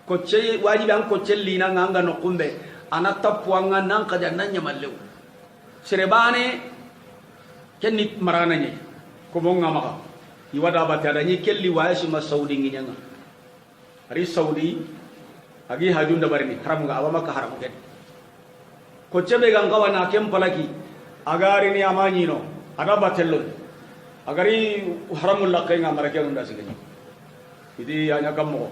ko ce wajibi an ko celli na nganga no kumbe ana tapwanga nan kadanna nyama lew serebane kenni marana ni ko mo ngama iwada batada ni kelli wayashi ma saudi nginyanga hari saudi agi hajun da barni haram ga awama ka haram get ko cebe gan kawana kem palaki agari ni amani no ada batello agari haramul lakai nga marake unda sigani idi anya kammo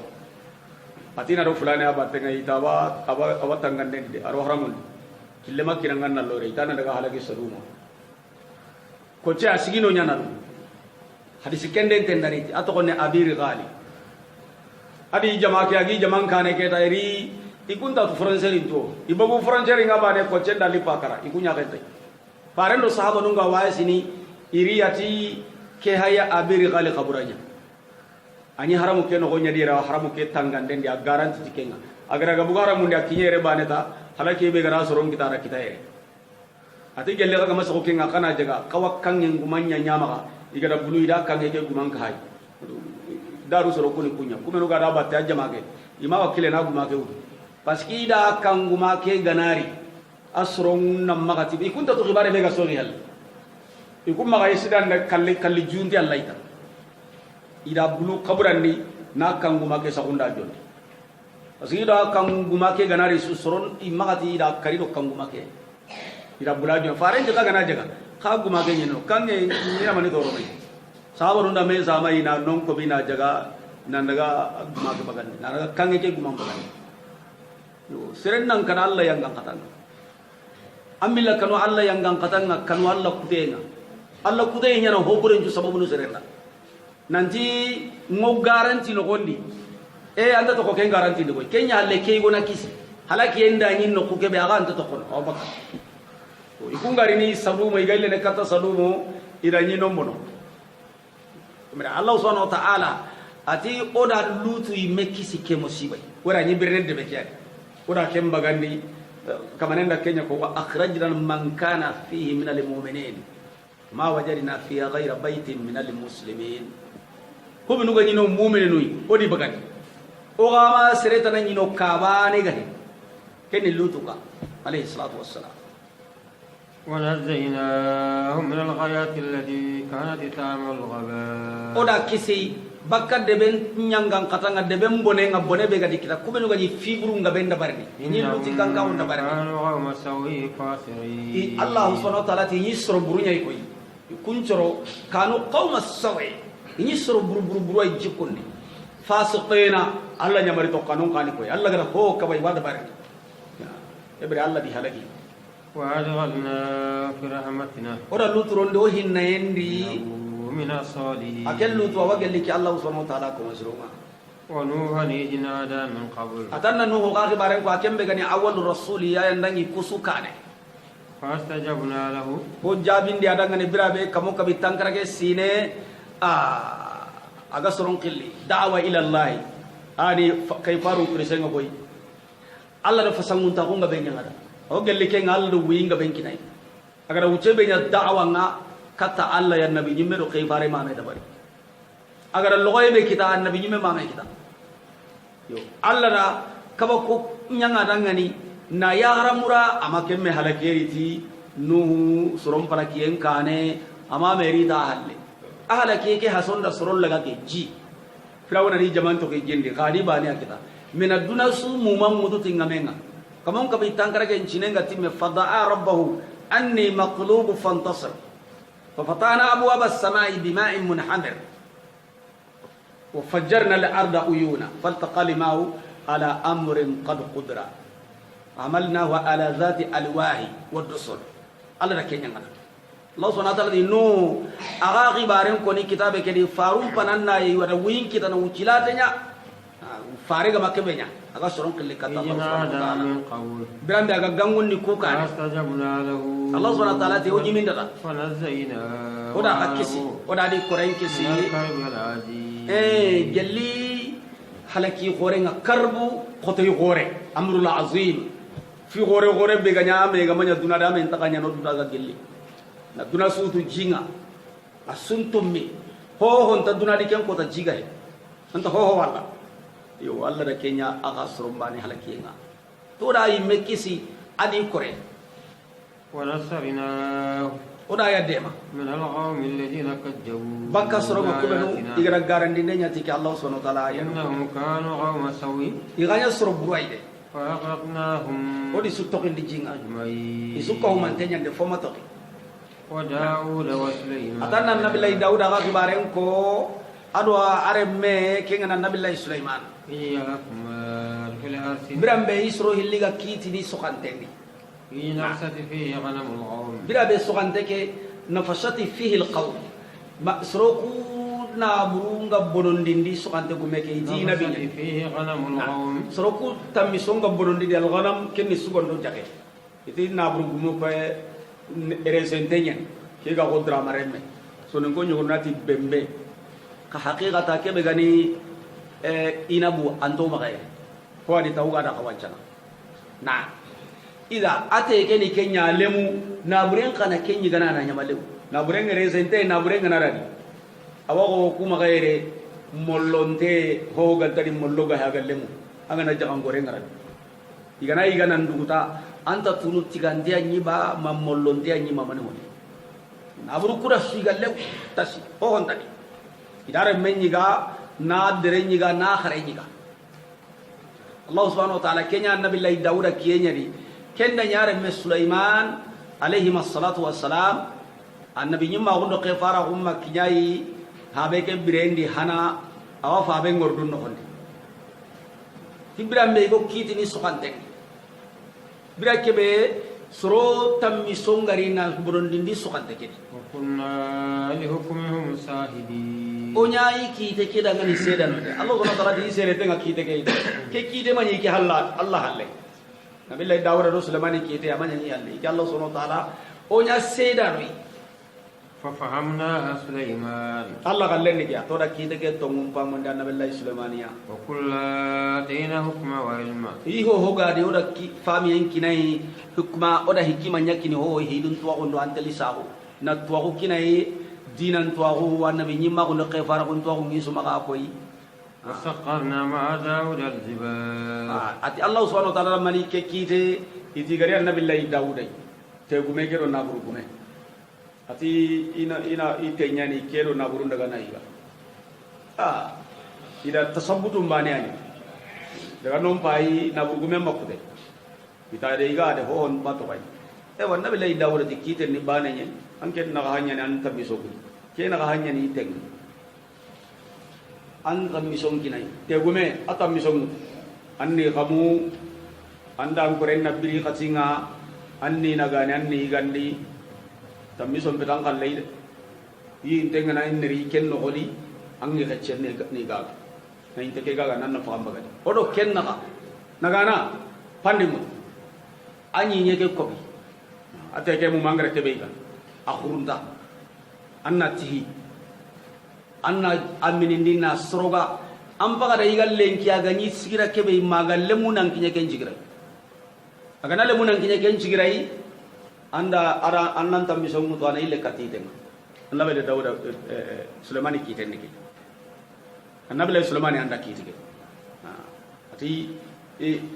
atina ro fulane abate ngai tawa aba tangan de aro haramul killema kirangan nallo re itana daga halagi saduma ko ce asigino nyana hadisi kende tendari atokone abir gali adi jama ke agi jaman kane ke tayri ikunta tu français to ibagu français nga bane ko cenda li pakara ikunya kete parendo sahaba nunga waisini iriyati ke haya abiri gali khaburanya ani haramu ke no gonya dira haramu ke tangande dia garanti tikenga agara ga bugara mun dia kinyere bane ta halaki be gara soron kitara kitaye ati gelle ga maso ke nga kana jaga kawakkan ngumanya nyama igara bulu ida kan ke guman ka hay daru soro kuni kunya kumenu ga da batta jamake ima wakile na gumake u paski da kan gumake ganari asron nam magati ikunta to khibare mega sori hal ikum maga isidan da kalli junti Allah ita ida bulu kaburandi na kan gumake sakunda jonde paski da kan gumake ganari susoron imagati ida karido kan gumake ida bulajo faren jaga gana jaga ka gumake nyino kan ne ni mani doro mai sabarunda me sama ina non ko bina jaga nan daga gumake bagandi na daga kange ke gumam bagandi yo seren nan kan Allah yang ngangkatan amilla kanu Allah yang ngangkatan kanu Allah kutenya na hoburen ju sababu nu serenda nanti ngo garanti no gondi anda to ko ken garanti de ko kenya halle ke gona kisi halaki enda nyin no ku ke be aga anta to ko o baka o ikungari ni sabu mo igalle ne kata sabu mo ida nyin no mono Allah subhanahu wa ta'ala ati oda lutu imekisi ke musibai wala ni birne de bekiya oda kem bagandi kamanenda kenya ko akhrajna man kana fihi min almu'minin ma wajadna fiha ghayra baytin min almuslimin ko binu gani no mu'mininu odi bagandi o gama sereta na nyino kabane gani ken lutu ka alayhi salatu wassalam ونزيناهم من الغايات التي كانت تعمل الغباء oda kisi bakka deben nyangang katanga deben bone ngabone be gadi kita kubenu gadi fibru ngabenda barni ni luti kanga unda barni Allah subhanahu wa ta'ala ti yisro burunya ikoy kuncoro kanu qauma sawi yisro buru ay jikundi fasiqina Allah nyamari to kanun kani koy Allah gara ho kabay wada barni ebre Allah di halagi وأدخلنا في رحمتنا ora lutron do hinna endi من الصالحين akel lutu wagel liki Allah subhanahu wa ta'ala ko masruma ونوحا إذ نادى من قبل atanna nuhu qaqi baren ko akembe gani awwal rasul ya yandangi kusukane فاستجبنا له ko jabindi adangani birabe kamo kabi tankarage sine aga soron qilli da'wa ila Allah ani kay faru krisenga boy Allah da fasangunta ko ngabe nyangada o gelli ke ngal do winga benkinai agara uce be nya da'wa nga kata Allah ya nabi nyimme do kay fare ma me dabari agara logoy be kita annabi nyimme ma me kita yo Allah da kaba ko nyanga dangani na yaramura amake me halakeriti nuhu surom palakien kane ama meri da halle ahalake ke hason da suron laga ke ji firawna ni jaman to ke jende khadi bani akita min aduna su mumam mutu tingamenga kamon ka bitankara ke chinenga timme fadaa rabbahu anni maqlub fantasir ففتحنا أبواب السماء بماء منحمر وفجرنا الأرض عيونا فالتقى الماء على أمر قد قدر عملناه على ذات ألواه والدسر الله ركينا الله سبحانه وتعالى نو أغاقي بارين كوني كتابة كده فاروم پنانا يوروين كده نوچلاتنا فارغ مكبنيا أغا سرون كل كتاب الله سبحانه وتعالى برام بأغا غنون نكوكا الله سبحانه وتعالى تيوجي من دادا فنزينا ودا أكسي ودا دي قرين كسي جلي حلقي غورين كربو خطي غوري أمر الله عظيم في غوري بغنيا ميغا دونا دام انتقانيا نو دونا جلي دونا سوتو جينا أسنتمي هو انت دونا دي كم كوتا جيغا انت هو والله يو الله دا كينيا أغا سرمباني حلقينا تودا يمكسي أدي قرين ونصرناه ودا يا ديما من القوم الذين كذبوا بكا سرما كبنو يغرا غارندي نيا تيكي الله سبحانه وتعالى انهم كانوا قوم سوء يغانيا سرب برويده فاغرقناهم ودي سوتوكين دي جينغا اجمعين يسوكو من تنيا دي فما توكي وداود وسليمان اتانا النبي الله داود غا كبارين كو ادوا ارمي كينغنا النبي الله سليمان إياكما في الأرض برام بي يسرو هليغا كيتي دي سوكانتندي نفست فيه غنم القوم بلا بي سوكانتك نفست فيه القوم ما سروكو نابرونغا بونونديندي سوكانتك ميكي دي نبي نفست فيه غنم القوم سروكو تاميسونغا بونوندي دي الغنم كني سوغوندو جاكي يتي نابرونغو مو فاي ريسنتينيا كيغا غودرا ماريمي سونغو نيغوناتي بيمبي كحقيقه كبه غني inabu anto magaya ko adi tawga da kawancana na ida ate ke ni kenya lemu na buren kana kenyi gana na nyamalew na buren ngere sente na buren ngana radi awago ku magayre mollonte ho gantari molloga ha gallemu angana jakan gore ngara igana igana nduguta anta tunu tigande anyi ba mamollonte anyi mamane woni na buru kura su gallew tasi ho hontani idare menyiga na derenyiga na kharenyiga Allah subhanahu wa ta'ala kenya nabi Allah Dawud kenya di kenda nyare me Sulaiman alayhi wassalatu wassalam annabi nyima gondo khefara umma kinyai habe ke birendi hana awa fa be ngordun no honde tibram be go kitini sokante bira kebe soro tammi songari na burondindi sokante ke وكنا لحكمهم شاهدين onyai kite ke daga ni seda no Allah subhanahu wa ta'ala di sere tenga kite ke kite mani ke Allah halle nabi Allah Dawud do Sulaiman kite amanya ni halle ke Allah subhanahu wa ta'ala onya seda no ففهمناها سليمان Allah halle ni ya to da kite ke to mum pa manda nabi Allah Sulaiman ya وكلا آتينا حكما وعلما iho hoga de oda ki fami en kinai hukma oda hikima nyakini ho hidun to ondo anteli sahu na to ko kinai dinan tuagu wa nabi nyima ko le khefara ko tuagu ngi suma ka koy وسخرنا مع داود الجبال ati Allah subhanahu wa ta'ala mani ke kite iti gari nabi Allah Dawud te gume gero na buru gume ati ina ite nyani kero na buru daga na iga ida tasabbutu mbane ani daga non pai na buru gume makude ita de iga de hon bato pai e wa nabi Allah Dawud ti kite ni bane nyen anke na hanya ni an tabisogu ke na hanya ni teng an kamisong kinai te gume atam misong anni kamu anda angkoren nabiri katsinga anni nagani anni gandi tamisong petang kalai yi tenga na inri ken no holi angi kacchen ni gaga na inte ke gaga nan na pam bagadi odo ken nagana pandimu anyi nyeke kobi ate ke mu mangre te beiga akhurunda anna tihi anna aminindina sroga ampaga da igal lenki aga ni sigira kebe magalle munan kinya ken jigira aga na le munan kinya ken jigira yi anda ara annan tammi songu to ana ile katiten annabi le Dawud Sulaiman kiten niki annabi le Sulaiman anda kitike ati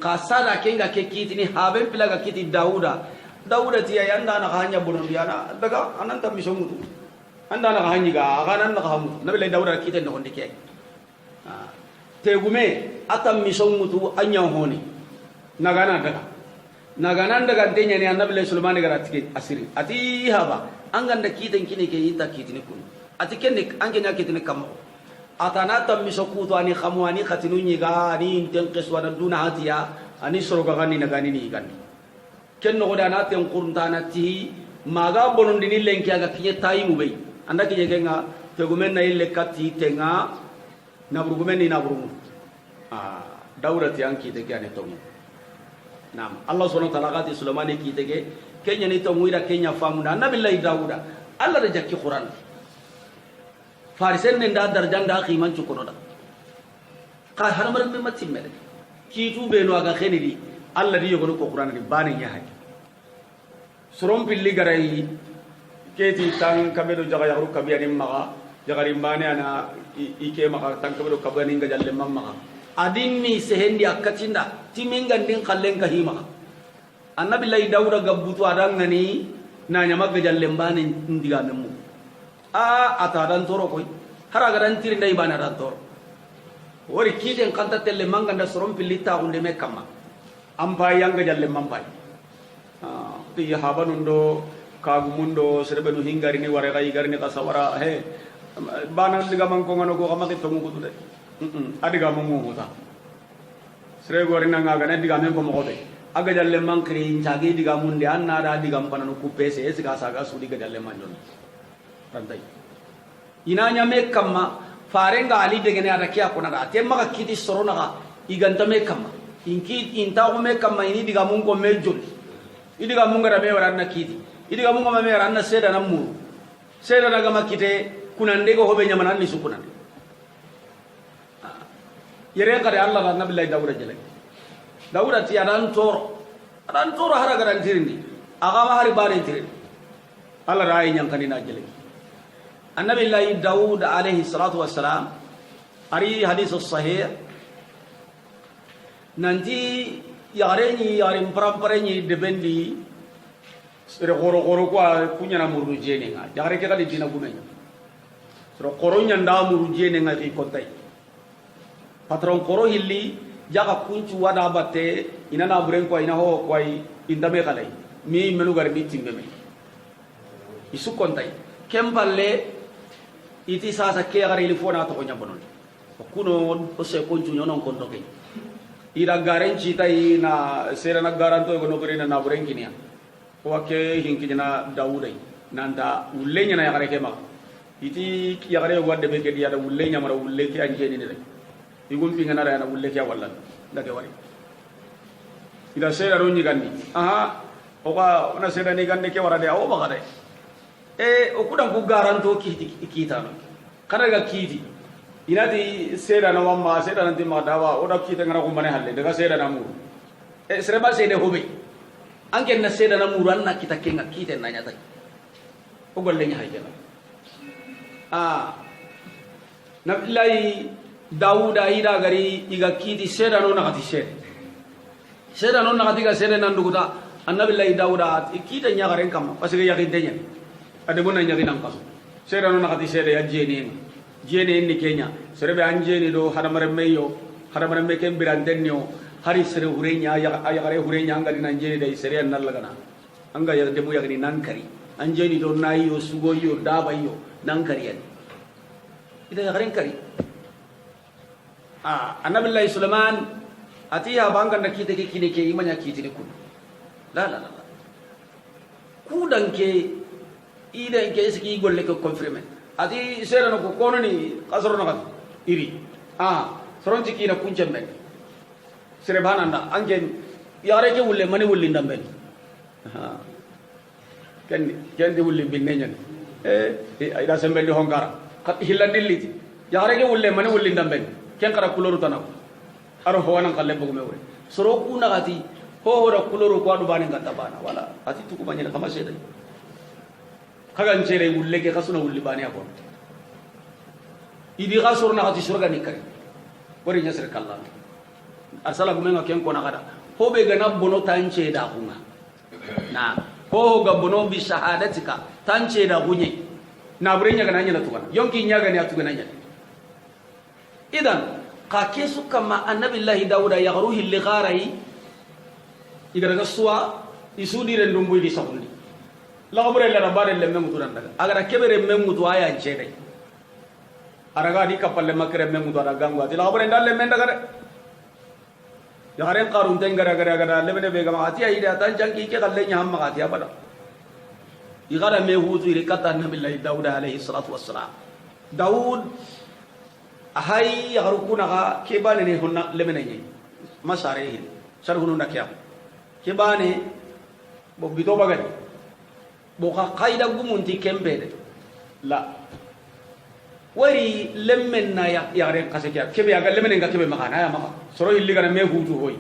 kasala kenga ke kitini haben pilaga kiti Dawuda tiya yanda na hanya bonon biana daga annan tammi songu anda na hanyi ga aga nan na hamu nabi le Dawud kiten no ndike tegume atam misongutu anya honi nagana daga tenya ni annabi sulaiman gara tike asiri ati haba anganda kiten kini ke ita kitini kun ati kenne angenya kitini kam atana tam misokutu ani khamwani khatinu nyiga ni tenqis wa duna hatiya ani soroga gani nagani ni gani kenno goda na ten qurntana ti maga bonondini lenki aga kiye tayimu be anda kiye genga tegumen na ille katti tenga nabrugumen ni nabrugu dawrati anki de gane tomu nam Allah subhanahu wa ta'ala gati Sulaiman ki tege kenya ni to muira kenya famuna nabillahi dauda Allah da jakki Quran farisen ne da darjan da qiman ci kono da ka har mar me matin mele ki tu be no aga khenidi Allah di yogo ko Quran di bani nya hay surom pilli garai keti tan kabedo jaga yaru kabiyani maga jagari bani ana ike maga tan kabedo kabani ga jalle mamma adinni sehendi akatinda timinga ndin kallen kahima annabi lay dawda gabbutu adangani na nyamaga jallembane ndiga memu ata dan toro koy haraga dan tiri ndai bana dan toro wori kiden kanta telle manga nda sorom pilita hunde me kama amba yanga jalle mampai ti habanundo kagumundo serbe no hingari ni ware gai garni kasawara he bana ndiga mangko ngano ko kama ke tomu kutude adiga mungu ta sere gori nanga ga diga men ko mo be aga jalle man kri jage diga munde anna da diga pananu ku pese esika saga su diga jalle man jon rantai inanya me kamma farenga ali de gene ada kya kona da te maka kiti sorona ga iganta me kamma inki inta ko me kamma ini diga mun ko me jol idiga mun ga me waranna kiti idiga mun ko me waranna seda namu seda daga makite kunande ko hobe nyamana ni sukunande yere kare Allah da nabi Dawud jele Dawud ti adan toro hara garan tirindi aga ma hari bare tirindi Allah rai nyang kanina jele annabi Dawud alaihi salatu wassalam ari hadis sahih nanti yareni yarim paramparenyi debendi sere goro kwa kunya na muru jene nga jare ke kali dina gumenya sere koronya nda muru jene nga ki kotai patron koro hilli jaga kuncu wada batte ina na buren ko ina ho ko indame kale mi menu gar mi timbe me isu kontai kempalle iti sasa ke gari li fona to ko nyabonon kuno o se kuncu nyonon kon doke ira garen citai na sera na garanto ko no gari na buren kinia o ke hinki na Dawudai nanda ullenya na yagare kema iti yagare wadde be ke dia da ullenya mara ulle ke anje ni ne igum pingana ra na ulle kya wallan dake wari ida sera ronyi gandi oka ona sera ni gande ke warade o baga de o kudan ku garanto kita no kana ga kiti inati sera na wamma sera nanti ma dawa oda kita ngara ko mane halle daga sera na mu sera ba sera hobe anke na sera na mu ranna kita kenga kite na nyata o golle nya hayjana nabillahi Dawuda ida gari iga kiti seda no nakati seda no nakati ga seda nan duguta annabi Dawuda kita nya garen kam parce que yakin tenya ade bona nya ginam kaso seda no nakati seda ya jeni ni Kenya serebe anjeni do hadamare me ken birandenyo hari sere hurenya ya gare hurenya anga dinan jeni dai sere nan lagana anga ya demu ya gani nan kari anjeni do nayo sugo yo daba yo nan kari ida ya garen kari annabi Sulaiman atiya bangan da kite kine ke imanya kite ne kun la kudan ke idan ke iski golle ko confirm ati sera no ko kono ni kasoro no kan iri soron ci kina kun cembe sere bananda angen yare ke wulle mani wulli ndambe kendi wulli binne nyen ayda sembe di hongara kat hillandilliti yare ke wulle mani wulli ndambe ken kara kuloru tanaw aro ho wanan kalle bugume wore soro ku nagati ho hora kuloru ko adu bani ngata bana wala ati tuku banyana kama seda kagan cere wulle ke kasuna wulli bani akon idi gasor nagati surga nikari wori nyasir kallan arsala gumenga ken ko nagada ho be gana bono tanche da kunga na ho ga bono bi shahadatika tanche da gunye na burenya gana nyana tukana yonki nyaga ni atugana nyana idan قاكيسو كما النبي الله داود يغروه اللي غاري يغرق السوا يسودي رندم بويدي سبولي لا خبر إلا ربار اللي ممتو رندك أغرى كبير ممتو آيا جيري أرغا دي كفل لما كرم ممتو أرغان واتي لا خبر إلا اللي مندك يغرين قارون تنغرى غرى غرى اللي من بيغم آتي أيدا تنجان كي غلين يهم آتي أبدا يغرى ميهوتو يركتا النبي الله داود عليه الصلاة والسلام داود هاي يغرقون كيبان هنا لمنين ما سارين سرهون نكيا كيبان بيتو بعدي بوكا قايدا غمونتي كمبيد لا وري لمنا يغرق كاسكيا كبي أقل لمنين كبي مكان هيا مكان سرو اللي كنا ميهوتو هوي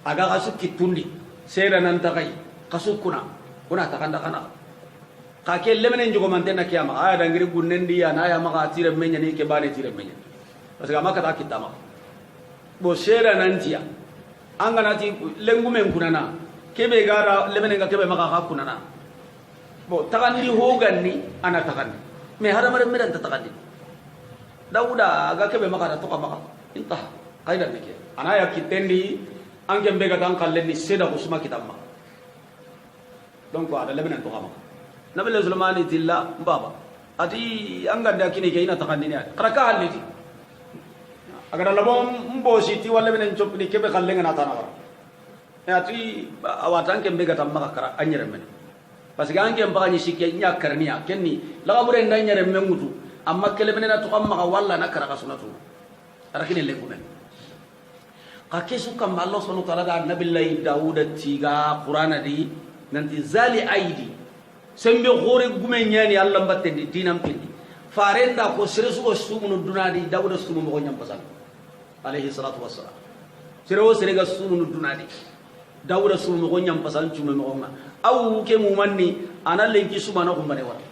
أجا كاسك كتوندي سيرا ننتقي كاسك كنا تكاندا كنا كاكيل لمنين جو كمانتنا كيا ما هيا دعيري غنندي أنا هيا مكان تيرم مني كيبان تيرم مني parce que amaka ta kitama bo shera nantiya anga nati lengume kunana kebe gara lemene nga kebe maka kunana bo takandi hoganni ana takandi me haramare medan ta takandi dauda aga kebe maka to maka inta kaida nake ana ya kitendi ange mbega tan kallenni seda kusuma kitama donc ada lemene to maka nabi sulaiman tilla baba ati anga ndakini ke ina takandi ne karaka haliti agar labom mbositi wala menen chopni kebe kallenga na tanawara ati awatan ke mbega tamma kara anyere men parce que anke mbaka ni sikya nya karniya kenni la kabure ndanyere mengutu amma kele menen to kamma walla na kara kasunatu arakini lengumen kakesu kam Allah subhanahu wa ta'ala da nabillahi daud tiga qur'ana di nanti zali aidi sembe gore gumen nyani Allah mbatte di dinam pindi farenda ko seresu ko sumunu dunadi daud sumu mo nyam pasal عليه الصلاة والسلام سيرو سيرغا سونو دونادي داود سونو مغو نيام باسال تشوم مغوما او كي موماني انا لينكي سومانو كومباني ورا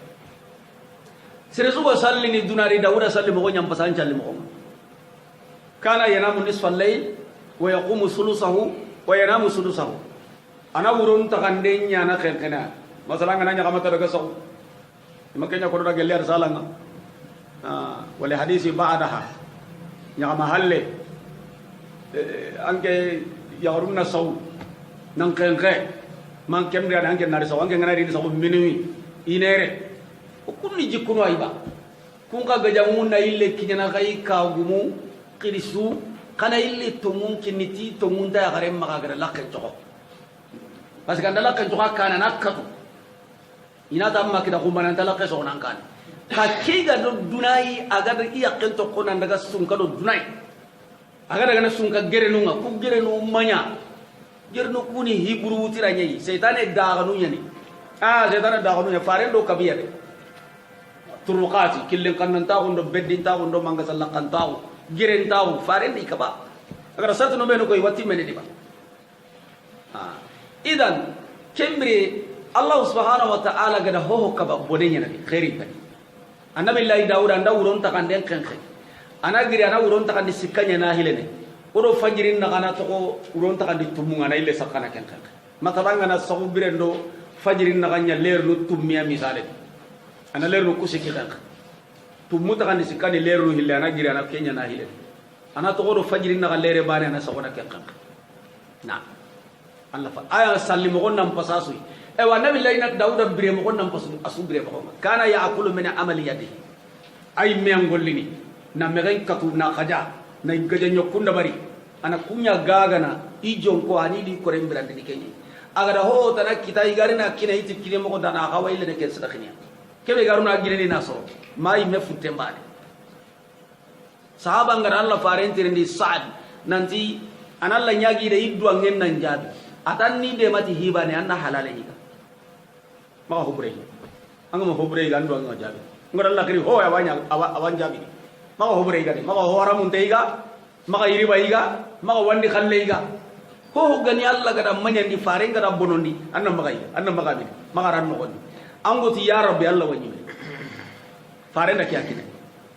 سيرسو سالني دونادي داود سالي مغو نيام باسال تشالي مغوما كان ينام نصف الليل ويقوم ثلثه وينام ثلثه انا ورون تكاندين نيانا خنخنا مثلا انا نيا كما ترغا سو مكنيا كودو دغلي رسالنا ولا حديث بعدها نيا محل anke yarumna saw nan kenke man kemre anke nari saw anke ngana ri saw minui inere o kunni jikkuno ayba kun ka gajamun na ille kinyana kai ka gumu qirisu kana ille tomun kiniti tomun da gare maga gare lakke to parce que andala kan to kana nakatu ina tamma kida kumbana andala ke so nan kan ka kiga do dunai aga da iya kento konan daga sun ka do dunai aga daga sunka gerenunga ku gerenu manya gernu kuni hibru tiranye seitane daaganu nyani seitane daaganu nya farendo kabiya de turuqati killen kannan ta gondo beddin ta gondo manga sallakan ta geren ta farendi kaba aga sartu no beno koy watti meni diba idan kembre Allah subhanahu wa ta'ala gada ho kaba bodenya nabi khairi bani annabi allah daud anda uron ta kanden kenke ana giri ana uron ta kandi sikanya na hilene odo fajirin na kana to uron ta kandi tumunga na ile sakana kenka matalanga na sagu birendo fajirin na kanya leer no tummiya misale ana leer no kusikita tumu ta kandi sikani leer no hille ana giri ana kenya na hilene ana to odo fajirin na leere bane na sagona kenka na Allah fa aya sallimu gonnam pasasu e wa nabi layna dauda bire mo gonnam pasu asu bire mo kana yaakulu min amali yadihi ay mengolini na megen katu na khaja na gaja nyokunda bari ana kunya gagana ijon ko ani di ko rembrande ni kenyi aga da ho tana kita igari na kina iti kire mo dana hawaile ne ken sadakhnya kebe garuna gire na so mai me futte mbade sahaba ngara Allah farenti rendi saad nanti analla nyagi de iddu angen nan jabi atanni de mati hibane anna halale higa ma hobre anga mo hobre ga ndo anga jabi ngara Allah kiri ho awanya awan jabi maka hobre igani maka hora munte iga maka iriba iga maka wandi khalle iga ho gani Allah gada manyandi fare ngada bonondi anna maka bi maka ran mo gonni angoti ya rabbi Allah wani fare nda kiyakine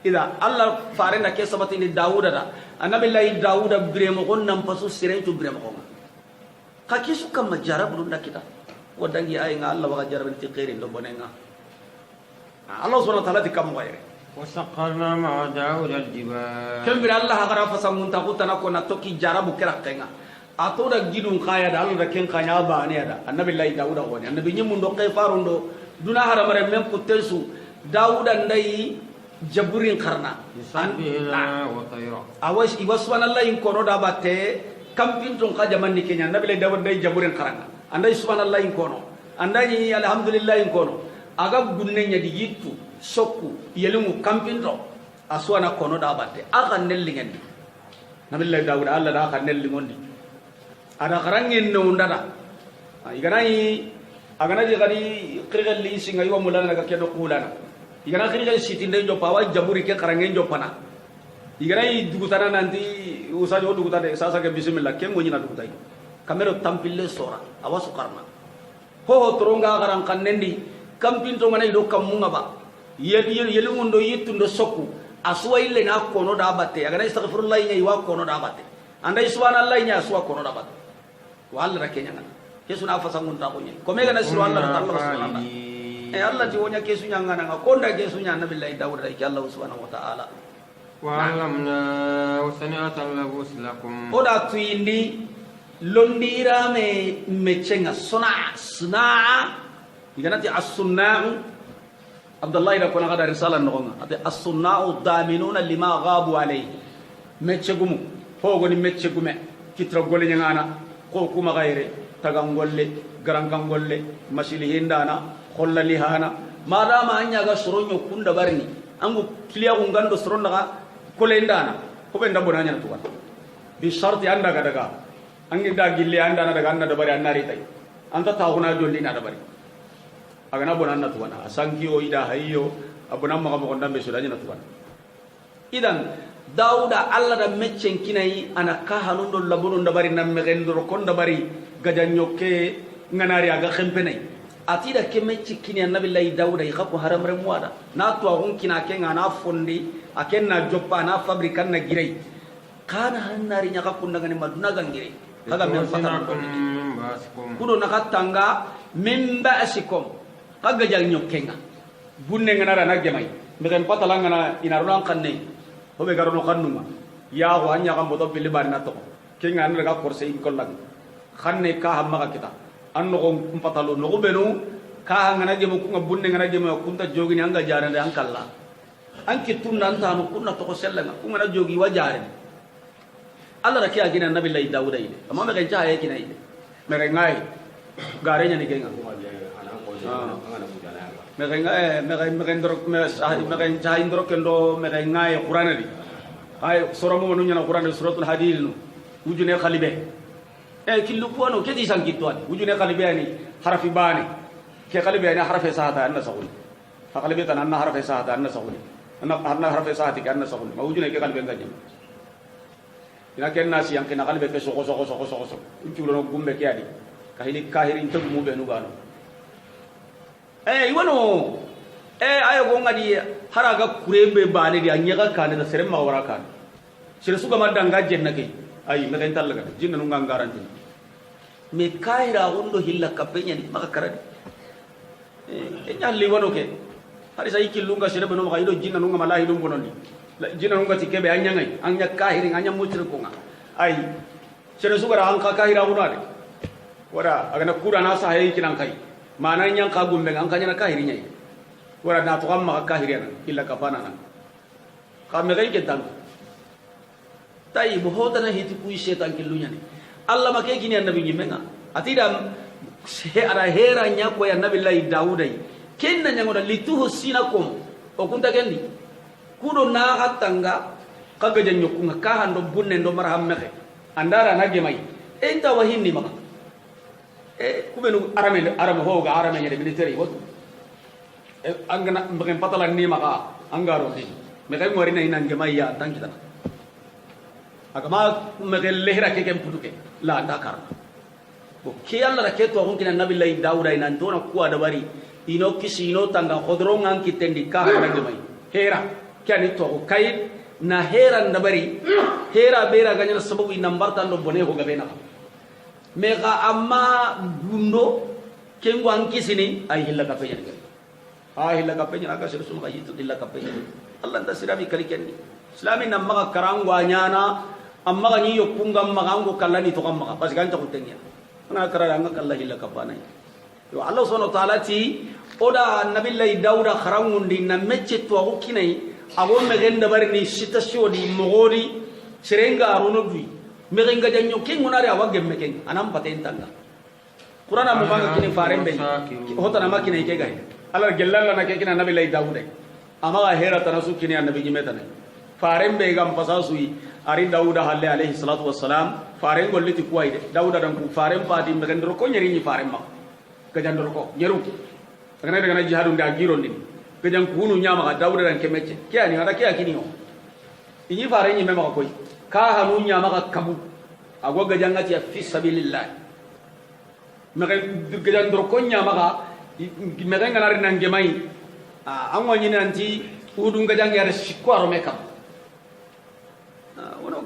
ida Allah fare nda ke sabati ni dauda da annabi allah dauda biremo gonnam pasu sirentu biremo gonna ka kisu kam majara bulunda kita wadangi ay nga Allah waga jarabin ti khairin do bonenga Allah subhanahu wa ta'ala tikam waire وسخرنا مع داود الجبال كم بر الله غرا فسمون تقوتنا كنا توكي جاربو كرقنا atoda gidun kaya da Allah da ken kanya ba ne da annabi Allah Dawuda woni annabi nyimun do kay farundo duna haramare men kutensu Dawuda ndai jaburin karna awas subhanallah in kono da batte kampin ton ka jaman ni kenya annabi Allah Dawuda ndai jaburin karna andai subhanallah in kono andai alhamdulillah in kono aga gunne nya di yittu sokku yelimu kampin to aswana kono da batte aga nellingendi nabi Allah Dawuda Allah da ka nellingondi ada karangin no ndada iganai agana je gadi kirgal li singa yo mulana ga kedo kulana igana kirgal sitinde jo pawa jaburi ke karangin jo pana iganai dugutana nanti usajo dugutade sasa ke bismillah ke ngoni na dugutai kamero tampille sora awasu karna ho tronga garang kannendi kampin to ngana do kamunga ba yeli ngundo yittundo sokku aswa ille na kono da batte agana astaghfirullah nyi wa kono da batte andai subhanallah nya aswa kono da batte walla rakenya ngana kesu na fasa ngunta ko nyi ko mega na siru Allah ta Allah subhanahu e Allah ti wonya kesu nya ngana nga konda kesu nya nabi Allah Dawud da Allah subhanahu wa ta'ala wa alamna wa sani'at labus lakum oda tuindi londira me mechenga suna iganati as-sunna'u Abdullah ida kona kada risala ngonga ate as-sunna'u daminuna lima ghabu alayhi mechegumu hogo ni mechegume kitra gole nyangana ko kuma gaire tagangolle garangangolle masili hindana khollali hana madama anya ga soronyo kunda barni angu kliya ngando soronda ga kolendana ko be ndabo nanya tuwa bi sharti anda ga daga angi da gille anda na daga anda da bari annari tai anta tauna jolli na da bari agana bonanna tuwa asanki o ida hayyo abuna ma ko ndambe sudanya na tuwa idan Dawuda Allah da meccen kinai ana ka hanundo labunu ndabari namme gendoro kon ndabari gajanyoke nganari aga khempenai atida ke mecci kini annabi Allah Dawuda yakko haram remwada na to hon kina ke ngana fondi akenna joppa na fabrikan na girai kana hannari nyaka kunna ngani maduna gangire kaga men fatan kudo nakatanga min ba'sikum kaga janyoke nga bunne nganara na gemai megen patalanga na inarulan kanne hobe garono kannuma ya ko anya kam boto pili bari na to kinga an daga korse in kollag khanne ka hamma ka kita anno ko patalo no benu ka ngana je mo ko bunne ngana je mo kunta jogi anga jarande an kalla an kitun nan tanu kunna to ko sellanga ko ngana jogi wa jare Allah ra kiya gina nabi Allah Dawuda ile amma me kan jaye kina ile me re ngai gare nya ni kenga me kan ndoro me kan jaay ndoro kendo me kan ngai qur'ana di ay sura mo nunya na qur'ana suratul hadid no wujune khalibe killu ko no kedi san kitwani wujune khalibe ani harfi bani ke khalibe ani harfi sahata anna sawli fa khalibe tan anna harfi sahata anna sawli anna harfi sahati ke anna sawli ma wujune ke khalibe ngajim ina ken nasi yang kena khalibe ke soko ujulo no gumbe ke adi kahirin tagu mo be no gano iwano ayo go ngadi haraga kurebe bane di anyaga kane da serem mawara kan sire suga madanga jenna ke ay me kan talaga jinna no ngangaranti me kaira gondo hilla kapenya ni maka karadi nyalli wono ke hari sai kilunga sire beno maka ido jinna no ngamalah dum bononi jinna no ngati kebe anyangai anya kahirin anya mutir ko nga ay sire suga ran ka kahira wonade wara agana kurana sa hay kinan kai mana nyang ka gumbe an kanya na kahiri nyai wara na to kamma kahiri na illa kapana na kamme gai ketan tai bo hoda na hiti ku setan killunya ni Allah make gini annabi nyimenga atida se ara hera nya ko ya nabi Allah Dawudai kenna nyango da lituhu sinakum o kunta kendi kudo na hatanga kaga janyo kunga ka hando bunne ndo marham meke andara nage mai enta wahinni maka kubenu arame hoga arame nyade military wotu angana mbagen patala ni maka angaro ni mekai ngori na inange maya tankita agama megel lehra ke kem putuke la dakar bo ke Allah raketo hon kina nabi Allah Dawuda inan tona ku ada bari ino kisi ino tanga khodrongan kitendi ka nage mai hera kyani to kai na hera ndabari hera bera ganya sababu inambar tando bone ho gabena mega amma gundo kengo anki sini ay hilla kapenya ay hilla kapenya aga sir sunu kayi to dilla kapenya Allah nda sirami kalikenni islami na maga karangwa nyana amma ga ni yokunga magango kallani to kamma parce que anta kutenya ana karara anga kallahi la kapana yo Allah subhanahu wa ta'ala ti oda nabillahi dauda kharangundi na mecce to ko kinai ago megenda bari ni citation di mogori serenga arono dui merenga janyo king munare awage meken anam patentanga qur'ana mo banga kini farembe hotana makina ike gai Allah gellalla na ke kina nabillahi dauda amaga hera tanasu kini annabi jimetana farembe gam pasasui ari dauda halle alayhi salatu wassalam faren golliti kuwaide dauda dan ku faren padi megandro ko nyeri ni faren ma gajandro ko nyeru kana daga na jihadu nda giro ndin gajan kunu nyama ka dauda dan kemeche kiani hada kiya kinio inyi faren ni mema ko ka hanu nyama ka kabu ago gajan ngati fi sabilillah megan gajandro ko nyama ka megan ngana nan gemai an wani nanti udun gajan yar shikwaro mekam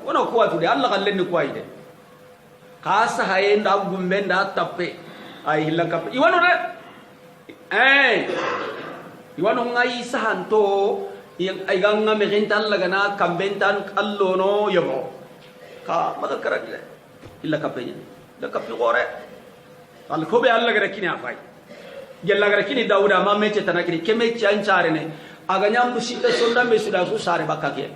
wono kuwa tude Allah kallen ni kuwa ide kasa haye nda gumbe nda tappe ay hilaka iwano de iwano ngai sahanto yang ay ganga me gental lagana kambentan allono yabo ka maga karadile illa kapenya da kapi gore al ko be Allah gara kini afai gella gara kini dauda ma mece tanakini keme chancare ne aganyam du sitta sonda me suda su sare bakake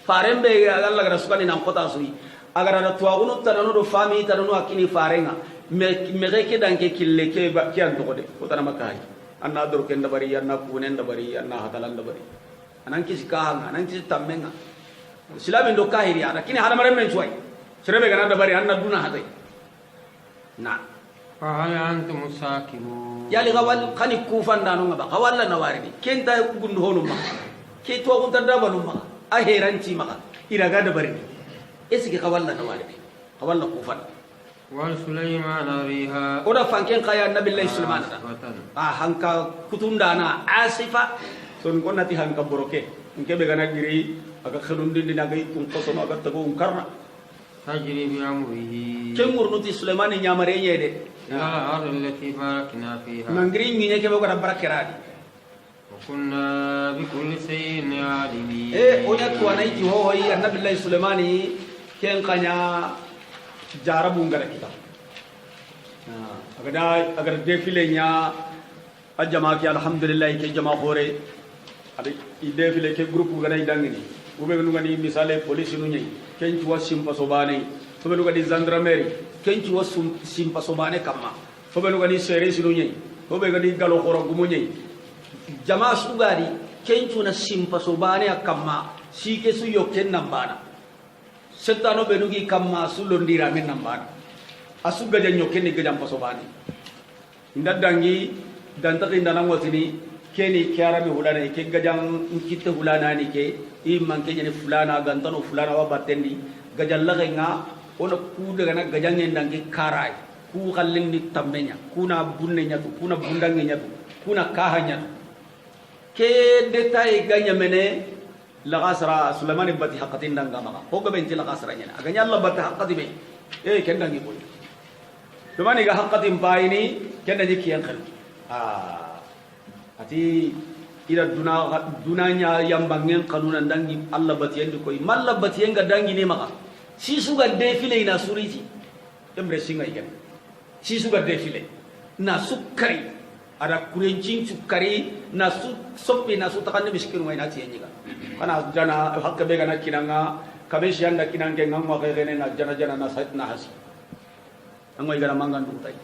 farembe Allah gara sukani nan kota sui agara na tuagunu tanano do fami tanano akini farenga me reke danke kille ke ba kian to de kota na makai anna dor ken da bari anna punen da bari anna hatalan da bari anan kisi ka anan kisi tammenga silamin do kahiri ara kini hada mare men suai serebe gana da bari anna duna hadai na fa hal antum musakirun yali gawal khani kufan dano ngaba kawalla na waridi kenta gundu honu ma ke to gun tanda banu ma aheranci maka iraga da bari esike kawalla na walide kawalla kufan wa sulaiman riha oda fanken kaya nabillahi sulaiman hanka kutunda na asifa son konati hanka boroke nke be gana giri aga khalundi dina gay kun kosono aga tago karna tajri bi amrihi kemurnuti sulaiman nyamare yede ila al allati barakna fiha mangri nginya ke boga barakeradi kunna bi kulli shay'in alimin oya ko nayti ho hoyi annabillahi sulaimani ken kanya jarabu ngara kita agar defile nya ajama ki alhamdulillah ke jama hore ade defile ke groupe ngara idangini ube ngani misale police nu nyai ken ci wasim pasobane ube ngani gendarmerie ken ci wasum sim pasobane kamma ube ngani service nu nyai ube ngani galo khoro gumu nyai jama sugari kencu na simpa sobane akamma sike su yokken nambana setano benugi kamma su londira men nambana asu gaja nyokken ni gaja pasobane ndadangi dantaki ndana ngotini keni kyara mi hulana ke gaja nkitte hulana ni ke i manke nyane fulana gantano fulana wa battendi gaja lagenga ona ku daga na gaja ngendangi karai ku kallin ni tammenya kuna bunne nyatu kuna bundange nyatu kuna kahanya ke detail ganya mene la gasra sulaiman ibati haqatin danga maka ko ga benti la gasra nyana aganya Allah bata haqati be kendangi boy dumani ga haqatin bayini kendangi kiyan khal ati ila dunanya yambangen kanunan dangi Allah bati yandi koy malla bati yanga dangi ne maka si suga defile ina suriti emre singa igen si suga defile na sukkari ada kurencing sukari na su soppi na su takanne miskin wa ina tiyenga kana jana hakka be gana kinanga kabeshi yanda kinange ngamwa kene na jana na sait na hasi angoi gara mangan dutai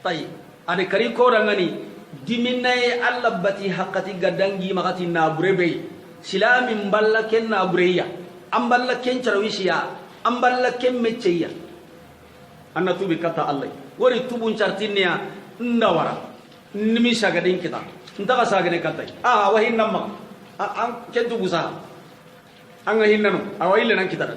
tai ade kari ko rangani diminay Allah bati haqqati gadangi magati na burebe silamin balla ken na bureya amballa ken charwishiya amballa ken mecheya annatu bi kata Allah wori tubun chartinnya ndawara nimi saga din kita ndaka saga ne katai wahin namma an kentu busa an hinnano awai lenan kita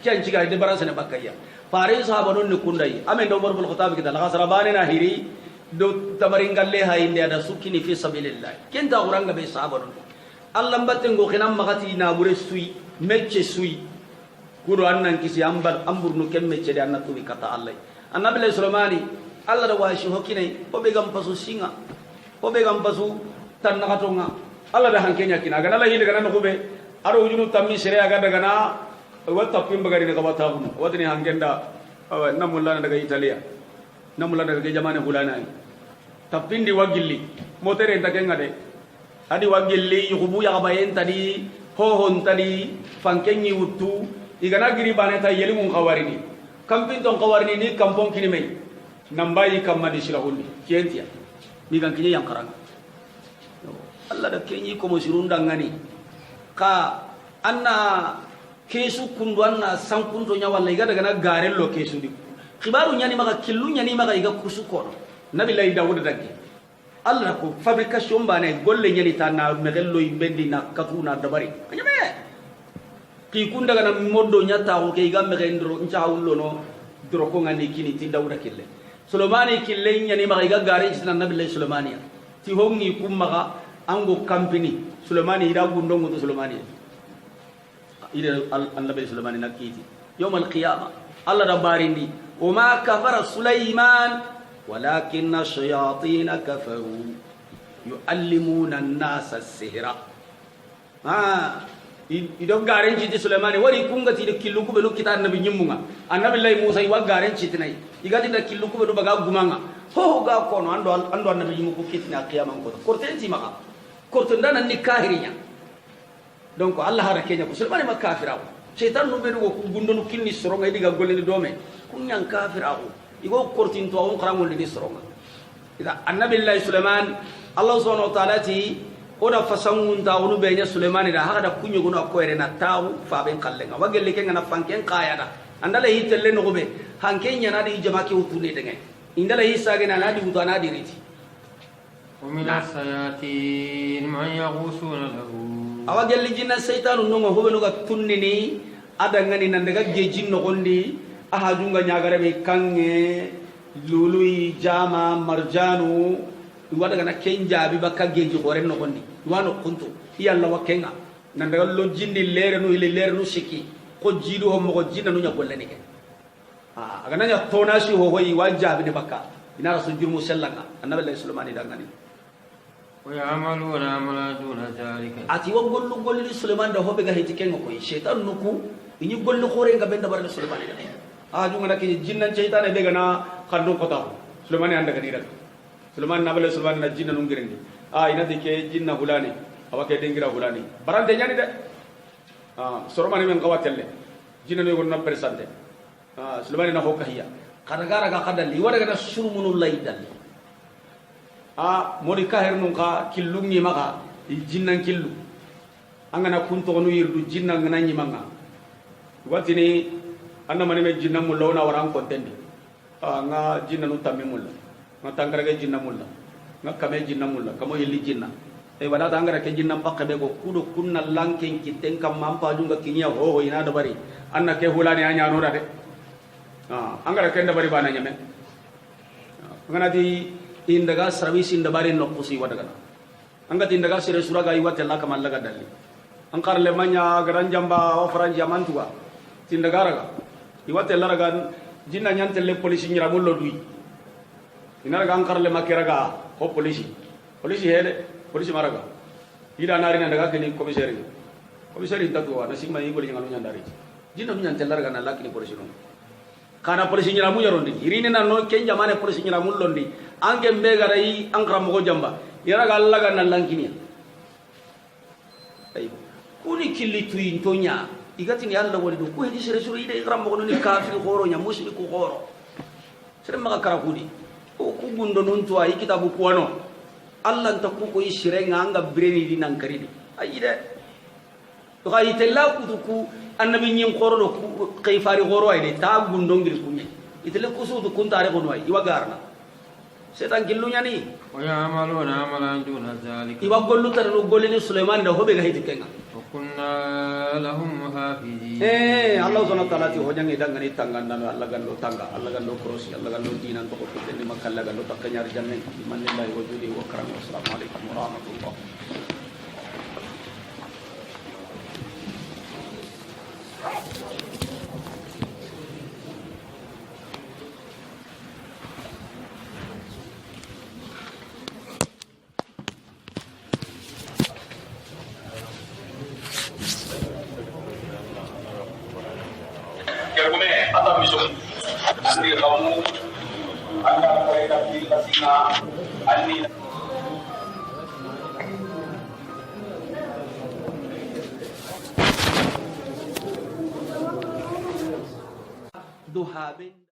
kyan ciga de barasa ne bakaya fare sahabanun ne kundai amen do barbul khatab kita la sarabane na hiri do tamaringalle ha inde ada sukini fi sabilillah kenta uranga be sahabanun Allah mbatte ngo khinam magati na bure sui mecce sui kuro annan kisi ambar amburnu kemmecce de annatu bi kata Allah annabi sulaimani Allah da washi hokinai ko be gam pasu singa ko be gam pasu tan nakatonga Allah da hankenya kina gana la hile gana no be aro ujunu tammi sere aga daga na wata pim bagari ne kabata bunu wadni hangenda namulla daga Italia namulla daga jamane hulana tapindi wagilli motere ndakenga de adi wagilli yubu ya bayen tadi hohon tadi fankenyi wutu igana giri baneta yelimun qawarini kampin ton qawarini ni kampong kini mai nambai kamadi sirahundi kientia migan kini yang karang Allah da kenyi ko musirunda ngani ka anna kesu kundu anna sankunto nya walla iga daga na garello kesu di khibaru nyani maka killu nyani maka iga kusu ko nabi lay dawud dagge Allah ko fabrication bane golle nyani tanna megello imbendi na katuna dabari anyame ki kunda daga na moddo nyata ko ke iga megendro nchaawullo no dro ko ngani kini ti dawud kille Sulaiman kille nyani maka iga gare ci nabi lay Sulaiman ti hongi kumma ango company Sulaiman ida gundongo to Sulaiman ida annabi Sulaiman nakiti يوم القيامة الله ربارني وما كفر سليمان ولكن الشياطين كفروا يعلمون الناس السحر idon garen citi Sulaiman wari kunga ti killu ku belu kita annabi nyimmunga annabi lay Musa iwa garen citi nay igati da killu ku belu baga gumanga ho ga kono ando annabi yimu ku kitina qiyamam ko kortenti maka kortonda nan ni kahirinya donc Allah hara kenya ko Sulaiman ma kafirawo shaytan no belu ko gundonu kinni soronga idiga goleni dome kunyan kafirawo igo kortinto on qarangol ni soronga ida annabi lay Sulaiman Allah subhanahu wa ta'ala ti oda fasangun taunu benya Sulaiman da hada kunyo gono ko erena tawu fa ben kallenga wagelle kenga na fanken kayada andala hitelle no be hankenya na di jamaki utune denge indala hisage na nadi utana di riti ومن الشياطين من يغوصون له awagelle jinna shaytanu no ho benu ga tunnini adangani nandaga gejin no gondi ahajunga nyagare be kange lului jama marjanu wada gana kenja bi bakka geji gore no gondi wano kuntu yalla wakenga nan daga lo jindi lere no ile lere no siki ko jidu ho mo jinna no nyagolle ni ke aga nanya tona shi ho hoyi wanja bi bakka ina rasul jurmu sellanga annabi Sulaiman dangani wa ya'maluna amala duna zalika ati wa gollu golli Sulaiman da hobe ga hiti kengo ko shaytan nuku ini gollu khore nga benda bar Sulaiman da junga nak jinnan shaytan be gana khandu kota Sulaiman anda kadira Sulaiman nabale Sulaiman na jinna nungirendi ina dike jinna hulani awake dengira hulani barande nyani de Sulaiman men kawatelle jinna no gonna presente Sulaiman na hokka hiya kadagara ga kadali wada ga surmunul laydal modi kahir nun ka killungi maka jinnan killu angana kunto no yirdu jinna ngana nyimanga watini anna mani me jinna mulona waran kontendi nga jinna nu tammi mulla nga tangara jinna mulla nga kame jinna mulla kamo yelli jinna wala tangara ke jinna pakka be ko kudo kunna lanken kitten kam mampa junga kinya ho ina da bari anna ke hulani anya no da de angara ke da bari bana nyame ngana di indaga service inda bari no kusi wadaga anga tindaga sire suraga iwate la kamal laga dalli ankar le manya garan jamba o franja mantua tindaga raga iwate laraga jinna nyante le polisi nyira mullo dui ina raga ankar le makiraga ko polisi hele polisi maraga ida nari nandaga kini komisari tatuwa na sigma yi goli ngalo nyandari jinna nyante laraga na lakini polisi no kana polisi nyira mu yarondi irine na no ken jamane polisi nyira mullondi anke mbega rai ankra mo jamba yara galla ga nalankini ay kuni killi tuin tonya igati ni alla wori do ko hedi sere suru ide gram mo ni kafir khoro nya mushriku khoro sere maka karakudi o ku gundo non to ay kitabu kuano alla ta ku ko isire nganga breni di nankari di ayide to kay tella ku annabi nyim khoro do ku kayfari khoro ay ta gundo ngir kunye itele kusudu kuntare ko noy iwagarna setan killunya ni wa ya'maluna amalan duna zalika iwa gollu tar no golini Sulaiman da hobe ga hiti kenga wa kunna lahum hafizin Allah subhanahu wa ta'ala ti hojangi dangani tanganda Allah gando tanga Allah gando krosi Allah gando dinan to ko tenni makalla gando takkanyar janne man lillahi wa judi wa karam assalamu alaikum wa rahmatullah ata mission andi kamu anda mereka di kasina andi duhaben